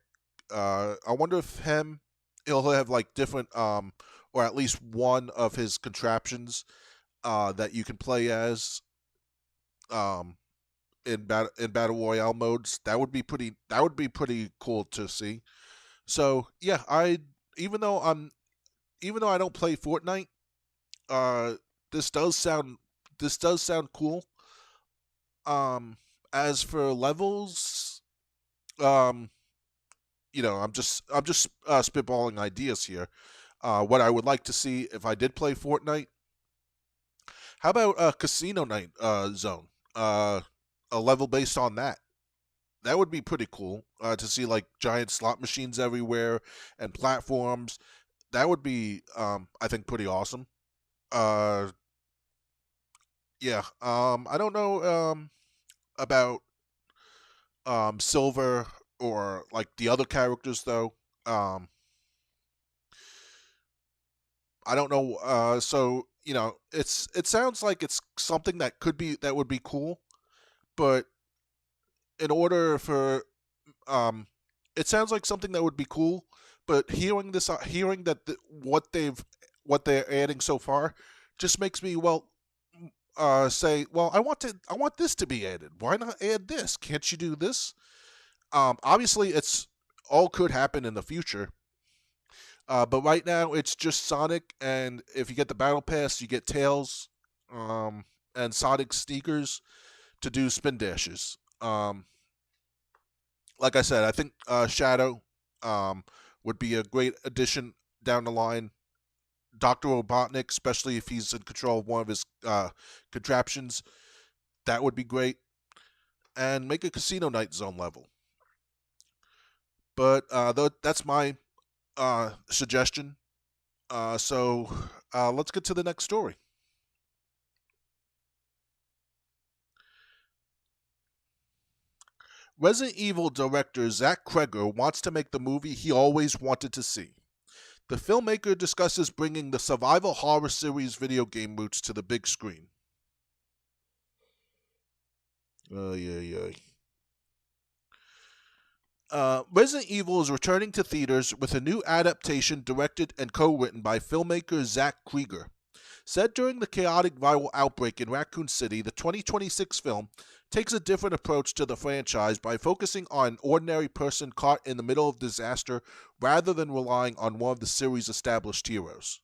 I wonder if he'll have like different or at least one of his contraptions that you can play as in battle royale modes. That would be pretty cool to see. So yeah, even though I don't play Fortnite, this does sound cool. As for levels, I'm just spitballing ideas here. What I would like to see if I did play Fortnite. How about a Casino Night zone? A level based on that. That would be pretty cool to see like giant slot machines everywhere and platforms. That would be, I think, pretty awesome. Yeah. I don't know about Silver or like the other characters though. I don't know. So it sounds like it's something that would be cool, but in order for it sounds like something that would be cool. But hearing that what they're adding so far just makes me say, well, I want this to be added. Why not add this? Can't you do this? Obviously, it's all could happen in the future. But right now, it's just Sonic, and if you get the Battle Pass, you get Tails, and Sonic sneakers to do spin dashes. Like I said, I think Shadow would be a great addition down the line. Dr. Robotnik, especially if he's in control of one of his contraptions, that would be great. And make a Casino Night Zone level. But that's my suggestion. So let's get to the next story. Resident Evil director Zach Kreger wants to make the movie he always wanted to see. The filmmaker discusses bringing the survival horror series video game roots to the big screen. Resident Evil is returning to theaters with a new adaptation directed and co-written by filmmaker Zach Krieger. Set during the chaotic viral outbreak in Raccoon City, the 2026 film takes a different approach to the franchise by focusing on an ordinary person caught in the middle of disaster rather than relying on one of the series' established heroes.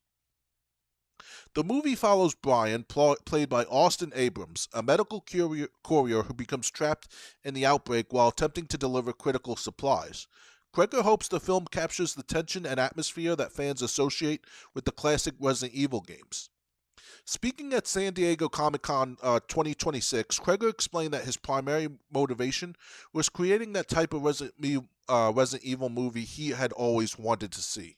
The movie follows Brian, played by Austin Abrams, a medical courier who becomes trapped in the outbreak while attempting to deliver critical supplies. Kreger hopes the film captures the tension and atmosphere that fans associate with the classic Resident Evil games. Speaking at San Diego Comic-Con 2026, Kreger explained that his primary motivation was creating that type of Resident Evil movie he had always wanted to see.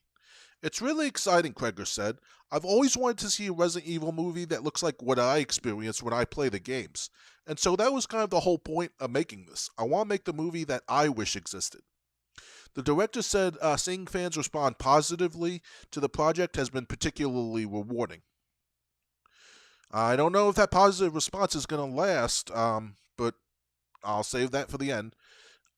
It's really exciting, Kreger said. I've always wanted to see a Resident Evil movie that looks like what I experience when I play the games. And so that was kind of the whole point of making this. I want to make the movie that I wish existed. The director said seeing fans respond positively to the project has been particularly rewarding. I don't know if that positive response is going to last, but I'll save that for the end.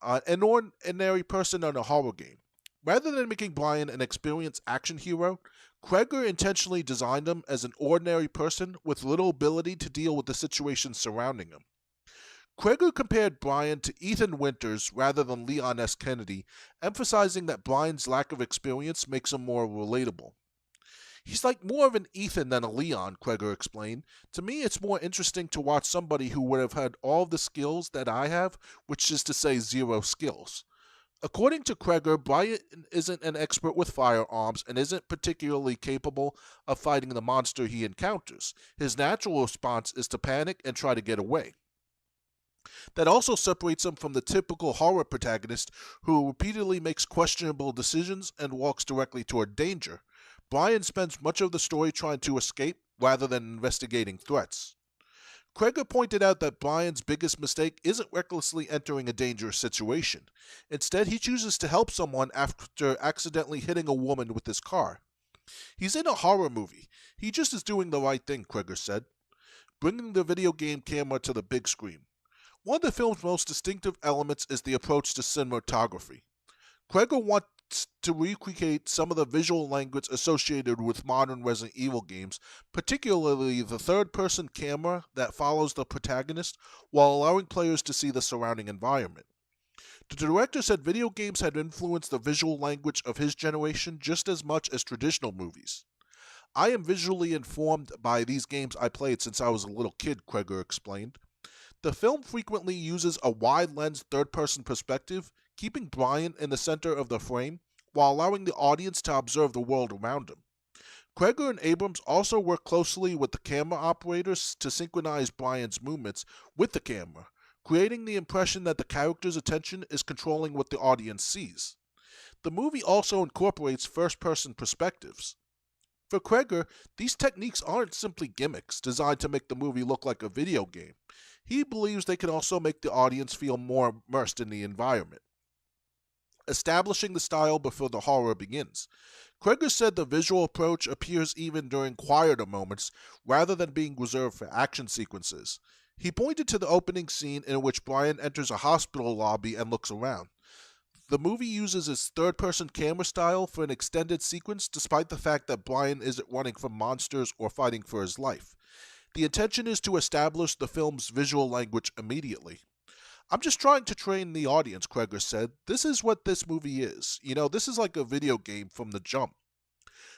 An ordinary person in a horror game. Rather than making Brian an experienced action hero, Kreger intentionally designed him as an ordinary person with little ability to deal with the situations surrounding him. Kreger compared Brian to Ethan Winters rather than Leon S. Kennedy, emphasizing that Brian's lack of experience makes him more relatable. He's like more of an Ethan than a Leon, Kreger explained. To me, it's more interesting to watch somebody who would have had all the skills that I have, which is to say 0 skills. According to Kreger, Brian isn't an expert with firearms and isn't particularly capable of fighting the monster he encounters. His natural response is to panic and try to get away. That also separates him from the typical horror protagonist who repeatedly makes questionable decisions and walks directly toward danger. Brian spends much of the story trying to escape rather than investigating threats. Kreger pointed out that Brian's biggest mistake isn't recklessly entering a dangerous situation. Instead, he chooses to help someone after accidentally hitting a woman with his car. He's in a horror movie. He just is doing the right thing, Kreger said, bringing the video game camera to the big screen. One of the film's most distinctive elements is the approach to cinematography. Kreger wants to recreate some of the visual language associated with modern Resident Evil games, particularly the third-person camera that follows the protagonist while allowing players to see the surrounding environment. The director said video games had influenced the visual language of his generation just as much as traditional movies. I am visually informed by these games I played since I was a little kid, Kreger explained. The film frequently uses a wide-lens third-person perspective, keeping Brian in the center of the frame while allowing the audience to observe the world around him. Kreger and Abrams also work closely with the camera operators to synchronize Brian's movements with the camera, creating the impression that the character's attention is controlling what the audience sees. The movie also incorporates first-person perspectives. For Kreger, these techniques aren't simply gimmicks designed to make the movie look like a video game. He believes they can also make the audience feel more immersed in the environment, establishing the style before the horror begins. Kreger said the visual approach appears even during quieter moments rather than being reserved for action sequences. He pointed to the opening scene in which Brian enters a hospital lobby and looks around. The movie uses its third-person camera style for an extended sequence despite the fact that Brian isn't running from monsters or fighting for his life. The intention is to establish the film's visual language immediately. I'm just trying to train the audience, Kreger said. This is what this movie is. This is like a video game from the jump.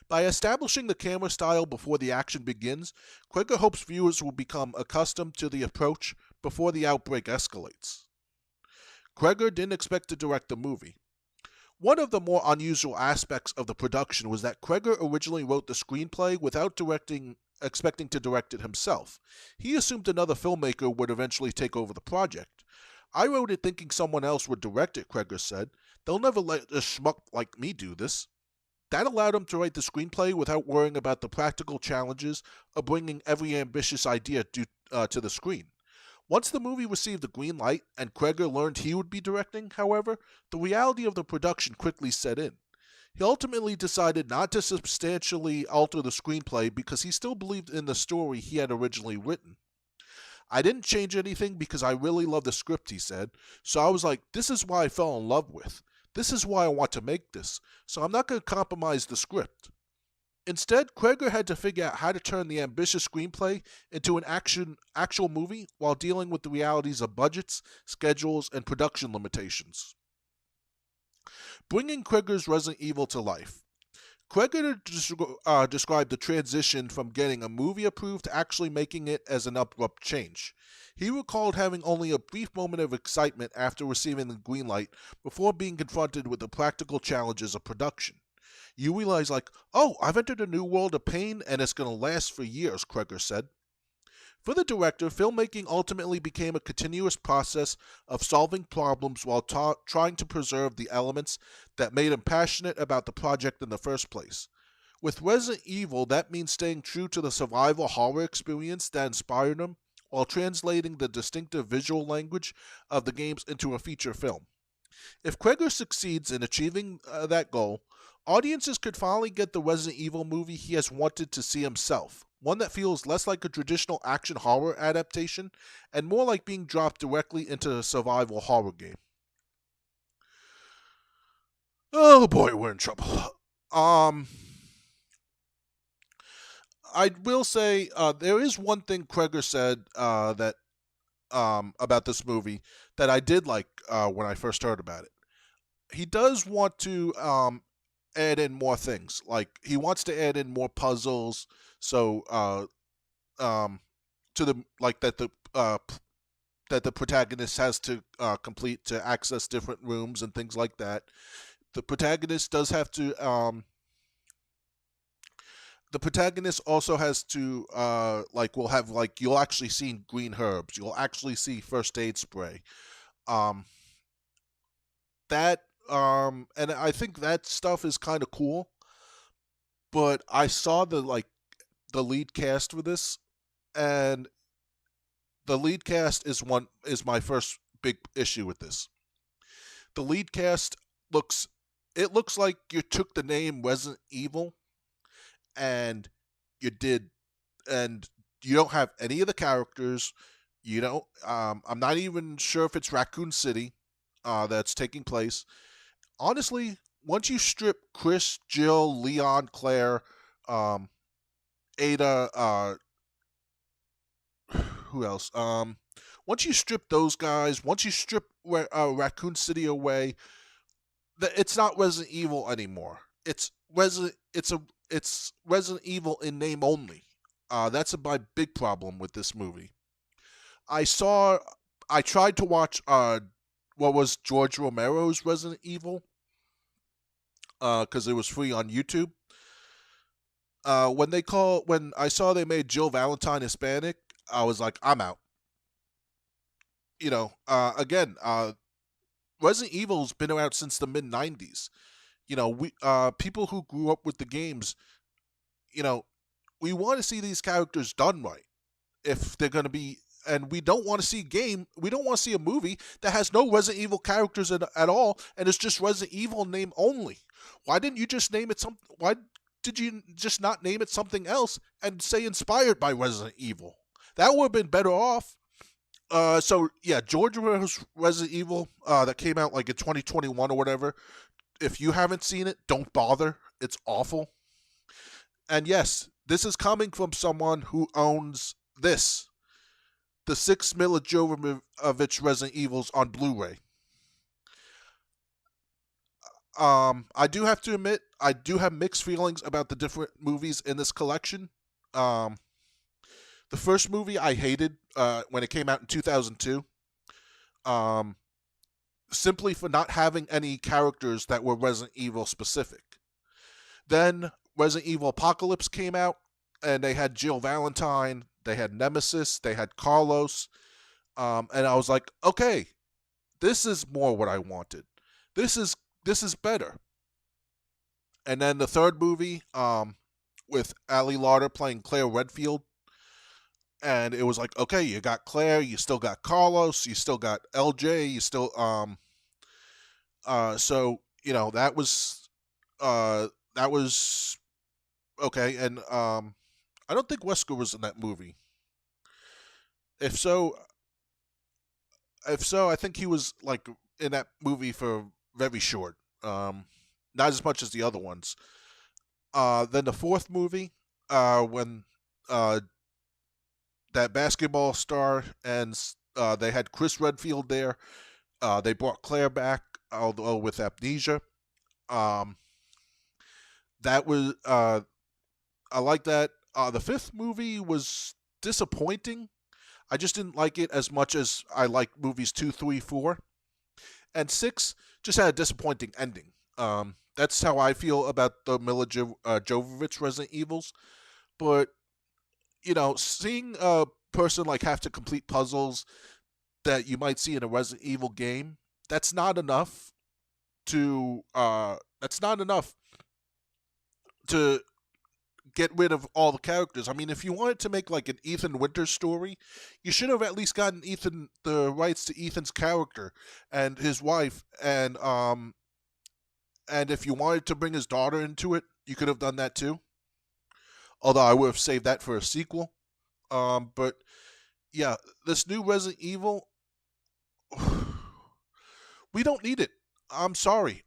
By establishing the camera style before the action begins, Kreger hopes viewers will become accustomed to the approach before the outbreak escalates. Kreger didn't expect to direct the movie. One of the more unusual aspects of the production was that Kreger originally wrote the screenplay without expecting to direct it himself. He assumed another filmmaker would eventually take over the project. I wrote it thinking someone else would direct it, Kreger said. They'll never let a schmuck like me do this. That allowed him to write the screenplay without worrying about the practical challenges of bringing every ambitious idea to the screen. Once the movie received the green light and Kreger learned he would be directing, however, the reality of the production quickly set in. He ultimately decided not to substantially alter the screenplay because he still believed in the story he had originally written. I didn't change anything because I really love the script, he said. So I was like, this is why I fell in love with. This is why I want to make this. So I'm not going to compromise the script. Instead, Kreger had to figure out how to turn the ambitious screenplay into an actual movie while dealing with the realities of budgets, schedules, and production limitations. Bringing Kreger's Resident Evil to life. Kreger described the transition from getting a movie approved to actually making it as an abrupt change. He recalled having only a brief moment of excitement after receiving the green light before being confronted with the practical challenges of production. You realize, like, oh, I've entered a new world of pain and it's going to last for years, Kreger said. For the director, filmmaking ultimately became a continuous process of solving problems while trying to preserve the elements that made him passionate about the project in the first place. With Resident Evil, that means staying true to the survival horror experience that inspired him while translating the distinctive visual language of the games into a feature film. If Kreger succeeds in achieving that goal, audiences could finally get the Resident Evil movie he has wanted to see himself, one that feels less like a traditional action horror adaptation and more like being dropped directly into a survival horror game. Oh boy, we're in trouble. I will say there is one thing Kreger said that about this movie that I did like when I first heard about it. He does want to add in more things. Like, he wants to add in more puzzles, so to the like that the protagonist has to complete to access different rooms and things like that. The protagonist does have to. The protagonist also has to will have, like, you'll actually see green herbs. You'll actually see first aid spray. And I think that stuff is kind of cool. But I saw the lead cast for this, and the lead cast is my first big issue with this. The lead cast looks like you took the name Resident Evil and you don't have any of the characters. You don't. I'm not even sure if it's Raccoon City that's taking place. Honestly, once you strip Chris, Jill, Leon, Claire, Ada, who else? Once you strip those guys, once you strip Raccoon City away, it's not Resident Evil anymore. It's Resident Evil in name only. That's my big problem with this movie. I tried to watch what was George Romero's Resident Evil because it was free on YouTube. When I saw they made Jill Valentine Hispanic, I was like, I'm out. Again, Resident Evil's been around since the mid '90s. We people who grew up with the games, we want to see these characters done right. If they're going to be, and we don't want to see a movie that has no Resident Evil characters at all, and it's just Resident Evil name only. Why didn't you just name it why did you just not name it something else and say inspired by Resident Evil? That would have been better off. So yeah, George Romero's Resident Evil that came out like in 2021 or whatever. If you haven't seen it, don't bother. It's awful. And yes, this is coming from someone who owns this, the 6 Milla Jovovich Resident Evils on Blu-ray. I do have to admit, I do have mixed feelings about the different movies in this collection. The first movie I hated when it came out in 2002. Simply for not having any characters that were Resident Evil specific. Then Resident Evil Apocalypse came out, and they had Jill Valentine, they had Nemesis, they had Carlos, and I was like, okay, this is more what I wanted. This is better. And then the third movie, with Ali Larter playing Claire Redfield, and it was like, okay, you got Claire, you still got Carlos, you still got LJ, you still so that was okay. And I don't think Wesker was in that movie. If so, I think he was like in that movie for very short. Not as much as the other ones. Then the fourth movie, when uh, that basketball star and they had Chris Redfield there. They brought Claire back, although with amnesia. Um, that was I like that. The fifth movie was disappointing. I just didn't like it as much as I like movies 2, 3, 4. And 6 just had a disappointing ending. That's how I feel about the Mila Jovovich Resident Evils. But, seeing a person like have to complete puzzles that you might see in a Resident Evil game, that's not enough to get rid of all the characters. I mean, if you wanted to make like an Ethan Winters story, you should have at least gotten Ethan the rights to Ethan's character and his wife, and if you wanted to bring his daughter into it, you could have done that too. Although I would have saved that for a sequel. But yeah, this new Resident Evil, we don't need it. I'm sorry.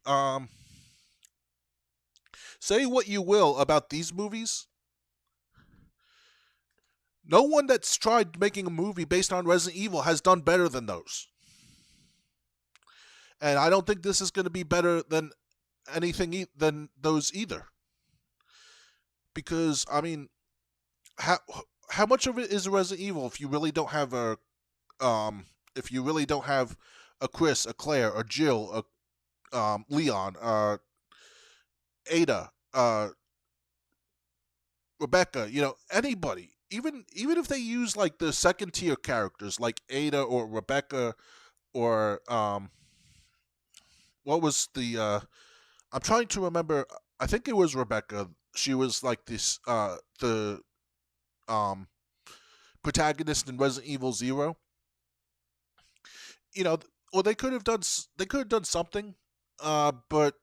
Say what you will about these movies. No one that's tried making a movie based on Resident Evil has done better than those. And I don't think this is going to be better than anything than those either. Because I mean, how much of it is Resident Evil if you really don't have a Chris, a Claire, a Jill, a Leon, Ada, Rebecca, anybody. Even if they use like the second tier characters like Ada or Rebecca or what was the I'm trying to remember. I think it was Rebecca. She was like this the protagonist in Resident Evil 0. Or they could have done something, but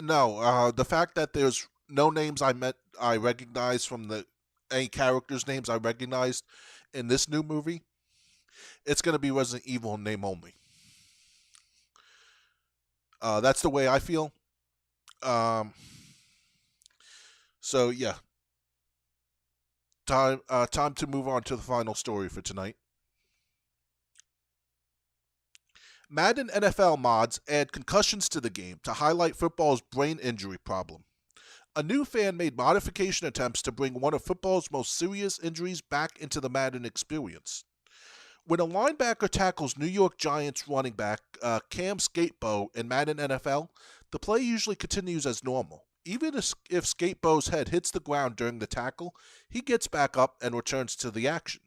no. The fact that there's no names I recognize from any characters' names I recognized in this new movie, it's going to be Resident Evil in name only. That's the way I feel. So yeah, time to move on to the final story for tonight. Madden NFL mods add concussions to the game to highlight football's brain injury problem. A new fan made modification attempts to bring one of football's most serious injuries back into the Madden experience. When a linebacker tackles New York Giants running back Cam Skatebow in Madden NFL, the play usually continues as normal. Even if Skatebow's head hits the ground during the tackle, he gets back up and returns to the action.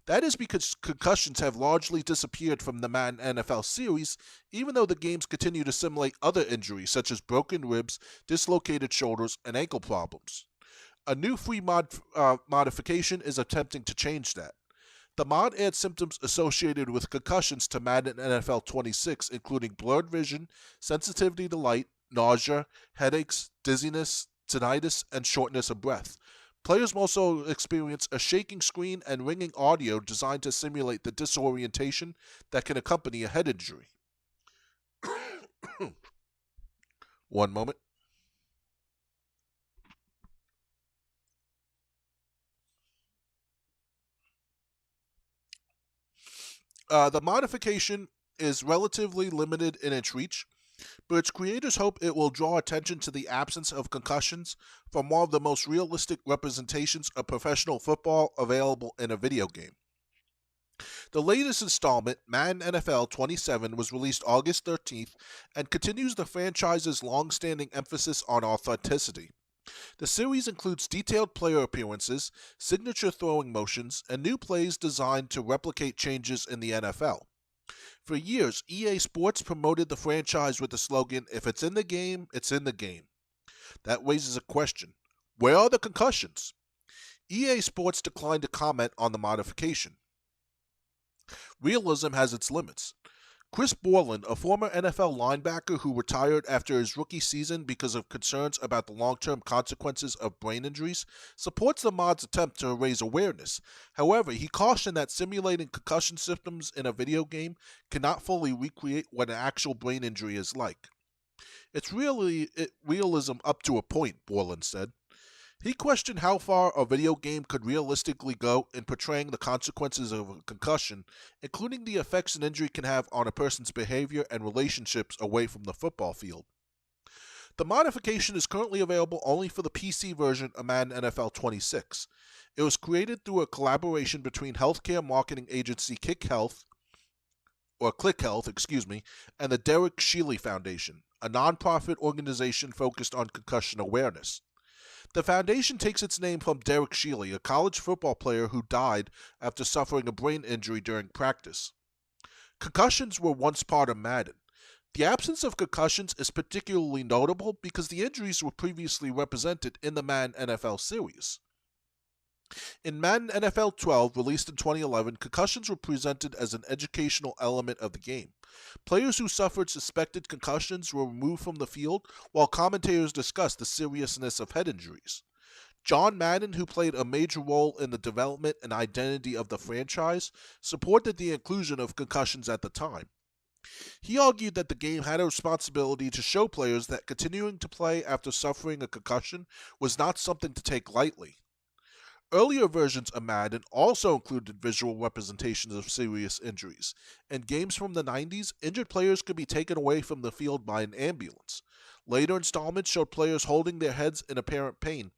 That is because concussions have largely disappeared from the Madden NFL series, even though the games continue to simulate other injuries such as broken ribs, dislocated shoulders, and ankle problems. A new free modification is attempting to change that. The mod adds symptoms associated with concussions to Madden NFL 26, including blurred vision, sensitivity to light, nausea, headaches, dizziness, tinnitus, and shortness of breath. Players also experience a shaking screen and ringing audio designed to simulate the disorientation that can accompany a head injury. One moment. The modification is relatively limited in its reach, but its creators hope it will draw attention to the absence of concussions from one of the most realistic representations of professional football available in a video game. The latest installment, Madden NFL 27, was released August 13th and continues the franchise's long-standing emphasis on authenticity. The series includes detailed player appearances, signature throwing motions, and new plays designed to replicate changes in the NFL. For years, EA Sports promoted the franchise with the slogan, "If it's in the game, it's in the game." That raises a question. Where are the concussions? EA Sports declined to comment on the modification. Realism has its limits. Chris Borland, a former NFL linebacker who retired after his rookie season because of concerns about the long-term consequences of brain injuries, supports the mod's attempt to raise awareness. However, he cautioned that simulating concussion symptoms in a video game cannot fully recreate what an actual brain injury is like. It's really realism up to a point, Borland said. He questioned how far a video game could realistically go in portraying the consequences of a concussion, including the effects an injury can have on a person's behavior and relationships away from the football field. The modification is currently available only for the PC version of Madden NFL 26. It was created through a collaboration between healthcare marketing agency Click Health, and the Derek Shealy Foundation, a nonprofit organization focused on concussion awareness. The foundation takes its name from Derek Shealy, a college football player who died after suffering a brain injury during practice. Concussions were once part of Madden. The absence of concussions is particularly notable because the injuries were previously represented in the Madden NFL series. In Madden NFL 12, released in 2011, concussions were presented as an educational element of the game. Players who suffered suspected concussions were removed from the field, while commentators discussed the seriousness of head injuries. John Madden, who played a major role in the development and identity of the franchise, supported the inclusion of concussions at the time. He argued that the game had a responsibility to show players that continuing to play after suffering a concussion was not something to take lightly. Earlier versions of Madden also included visual representations of serious injuries. In games from the 90s, injured players could be taken away from the field by an ambulance. Later installments showed players holding their heads in apparent pain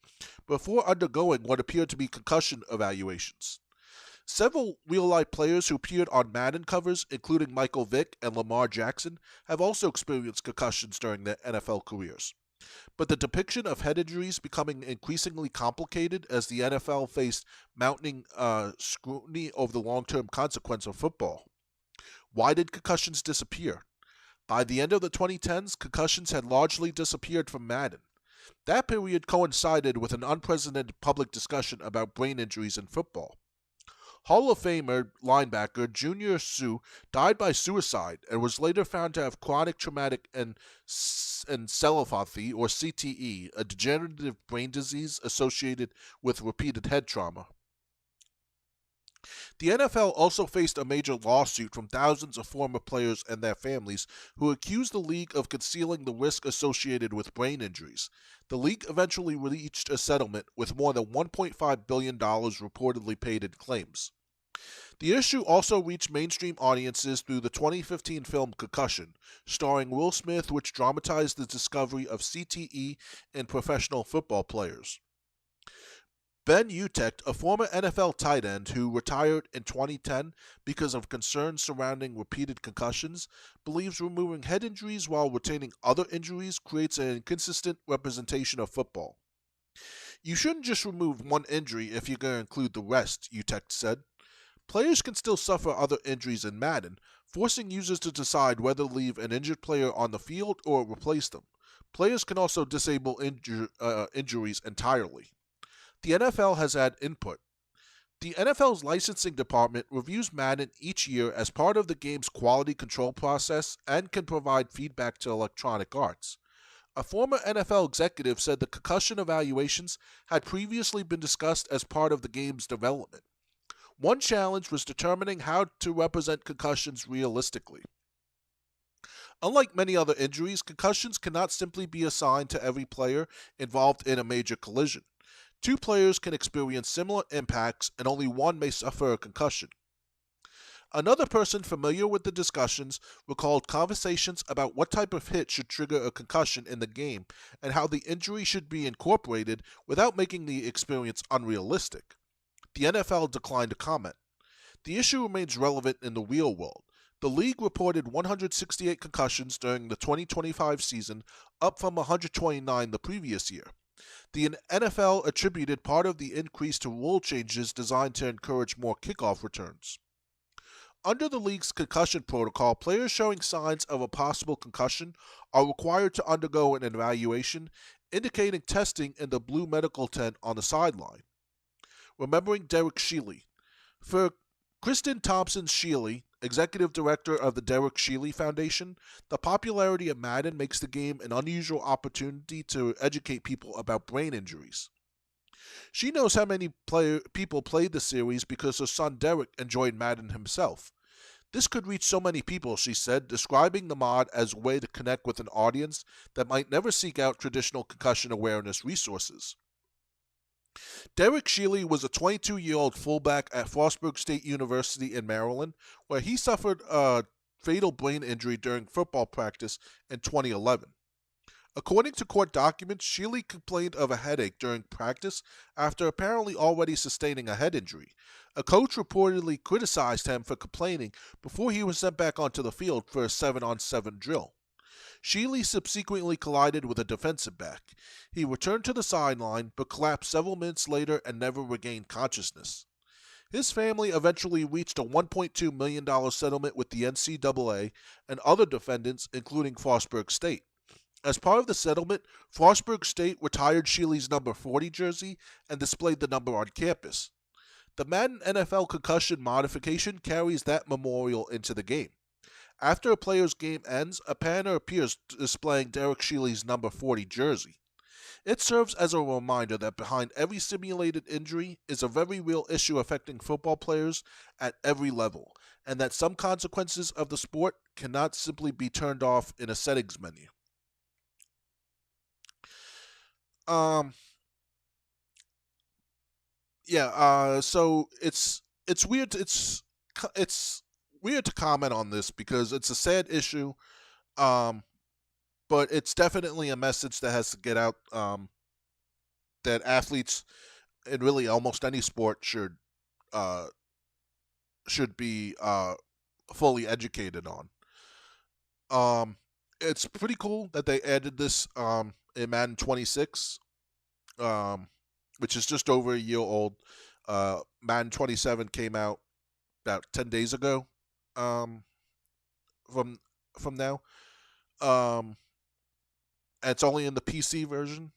before undergoing what appeared to be concussion evaluations. Several real-life players who appeared on Madden covers, including Michael Vick and Lamar Jackson, have also experienced concussions during their NFL careers. But the depiction of head injuries becoming increasingly complicated as the NFL faced mounting scrutiny over the long-term consequence of football. Why did concussions disappear? By the end of the 2010s, concussions had largely disappeared from Madden. That period coincided with an unprecedented public discussion about brain injuries in football. Hall of Famer linebacker Junior Seau died by suicide and was later found to have chronic traumatic encephalopathy, or CTE, a degenerative brain disease associated with repeated head trauma. The NFL also faced a major lawsuit from thousands of former players and their families who accused the league of concealing the risk associated with brain injuries. The league eventually reached a settlement with more than $1.5 billion reportedly paid in claims. The issue also reached mainstream audiences through the 2015 film Concussion, starring Will Smith, which dramatized the discovery of CTE in professional football players. Ben Utecht, a former NFL tight end who retired in 2010 because of concerns surrounding repeated concussions, believes removing head injuries while retaining other injuries creates an inconsistent representation of football. You shouldn't just remove one injury if you're going to include the rest, Utecht said. Players can still suffer other injuries in Madden, forcing users to decide whether to leave an injured player on the field or replace them. Players can also disable injuries entirely. The NFL has had input. The NFL's licensing department reviews Madden each year as part of the game's quality control process and can provide feedback to Electronic Arts. A former NFL executive said the concussion evaluations had previously been discussed as part of the game's development. One challenge was determining how to represent concussions realistically. Unlike many other injuries, concussions cannot simply be assigned to every player involved in a major collision. Two players can experience similar impacts, and only one may suffer a concussion. Another person familiar with the discussions recalled conversations about what type of hit should trigger a concussion in the game and how the injury should be incorporated without making the experience unrealistic. The NFL declined to comment. The issue remains relevant in the real world. The league reported 168 concussions during the 2025 season, up from 129 the previous year. The NFL attributed part of the increase to rule changes designed to encourage more kickoff returns. Under the league's concussion protocol, players showing signs of a possible concussion are required to undergo an evaluation, indicating testing in the blue medical tent on the sideline. Remembering Derek Shealy. For Kristen Thompson Shealy, executive director of the Derek Shealy Foundation, the popularity of Madden makes the game an unusual opportunity to educate people about brain injuries. She knows how many people played the series because her son Derek enjoyed Madden himself. This could reach so many people, she said, describing the mod as a way to connect with an audience that might never seek out traditional concussion awareness resources. Derek Shealy was a 22-year-old fullback at Frostburg State University in Maryland, where he suffered a fatal brain injury during football practice in 2011. According to court documents, Shealy complained of a headache during practice after apparently already sustaining a head injury. A coach reportedly criticized him for complaining before he was sent back onto the field for a 7-on-7 drill. Shealy subsequently collided with a defensive back. He returned to the sideline but collapsed several minutes later and never regained consciousness. His family eventually reached a $1.2 million settlement with the NCAA and other defendants, including Frostburg State. As part of the settlement, Frostburg State retired Shealy's number 40 jersey and displayed the number on campus. The Madden NFL concussion modification carries that memorial into the game. After a player's game ends, a banner appears displaying Derek Shealy's number 40 jersey. It serves as a reminder that behind every simulated injury is a very real issue affecting football players at every level, and that some consequences of the sport cannot simply be turned off in a settings menu. So it's weird. It's weird to comment on this because it's a sad issue. But it's definitely a message that has to get out. That athletes in really almost any sport should be fully educated on. It's pretty cool that they added this in Madden 26, which is just over a year old. Madden 27 came out about 10 days ago. From now, and it's only in the PC version.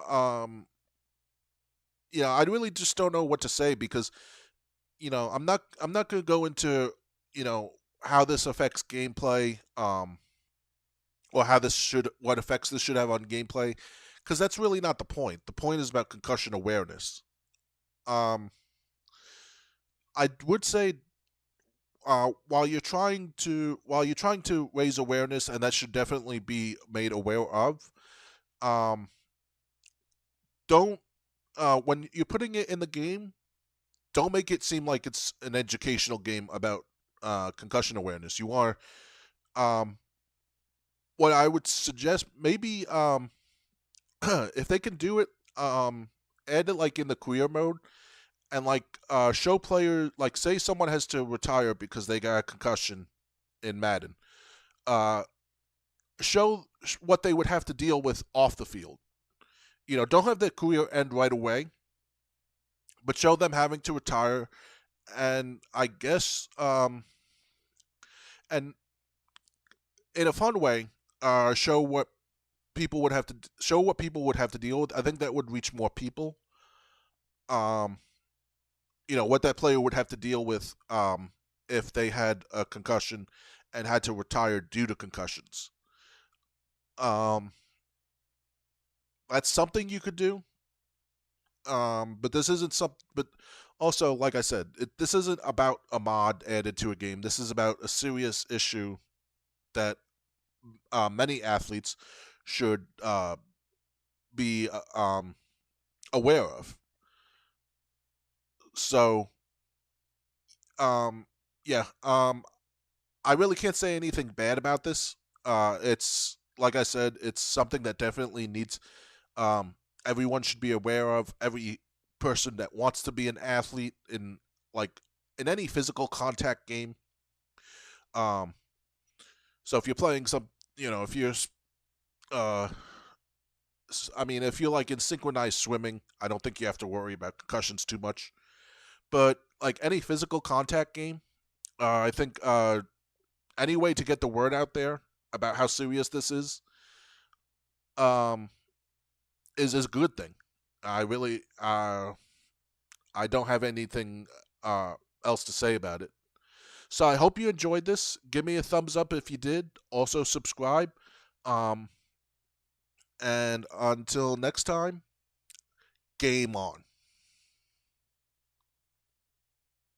I really just don't know what to say because I'm not going to go into how this affects gameplay, or what effects this should have on gameplay, because that's really not the point. The point is about concussion awareness. I would say, while you're trying to raise awareness, and that should definitely be made aware of, don't when you're putting it in the game, don't make it seem like it's an educational game about concussion awareness. You are, what I would suggest, maybe if they can do it, add it like in the career mode, and like show players, like say someone has to retire because they got a concussion in Madden, show what they would have to deal with off the field. Don't have their career end right away, but show them having to retire, and I guess, and in a fun way, show what people would have to deal with. I think that would reach more people. What that player would have to deal with if they had a concussion and had to retire due to concussions. That's something you could do. But this isn't but also, like I said, this isn't about a mod added to a game. This is about a serious issue that many athletes should be aware of. So, I really can't say anything bad about this. It's like I said, it's something that definitely needs. Everyone should be aware of. Every person that wants to be an athlete in any physical contact game. So if you're playing if you're, if you're like in synchronized swimming, I don't think you have to worry about concussions too much. But like any physical contact game, I think any way to get the word out there about how serious this is a good thing. I really, I don't have anything else to say about it. So I hope you enjoyed this. Give me a thumbs up if you did. Also subscribe. And until next time, game on.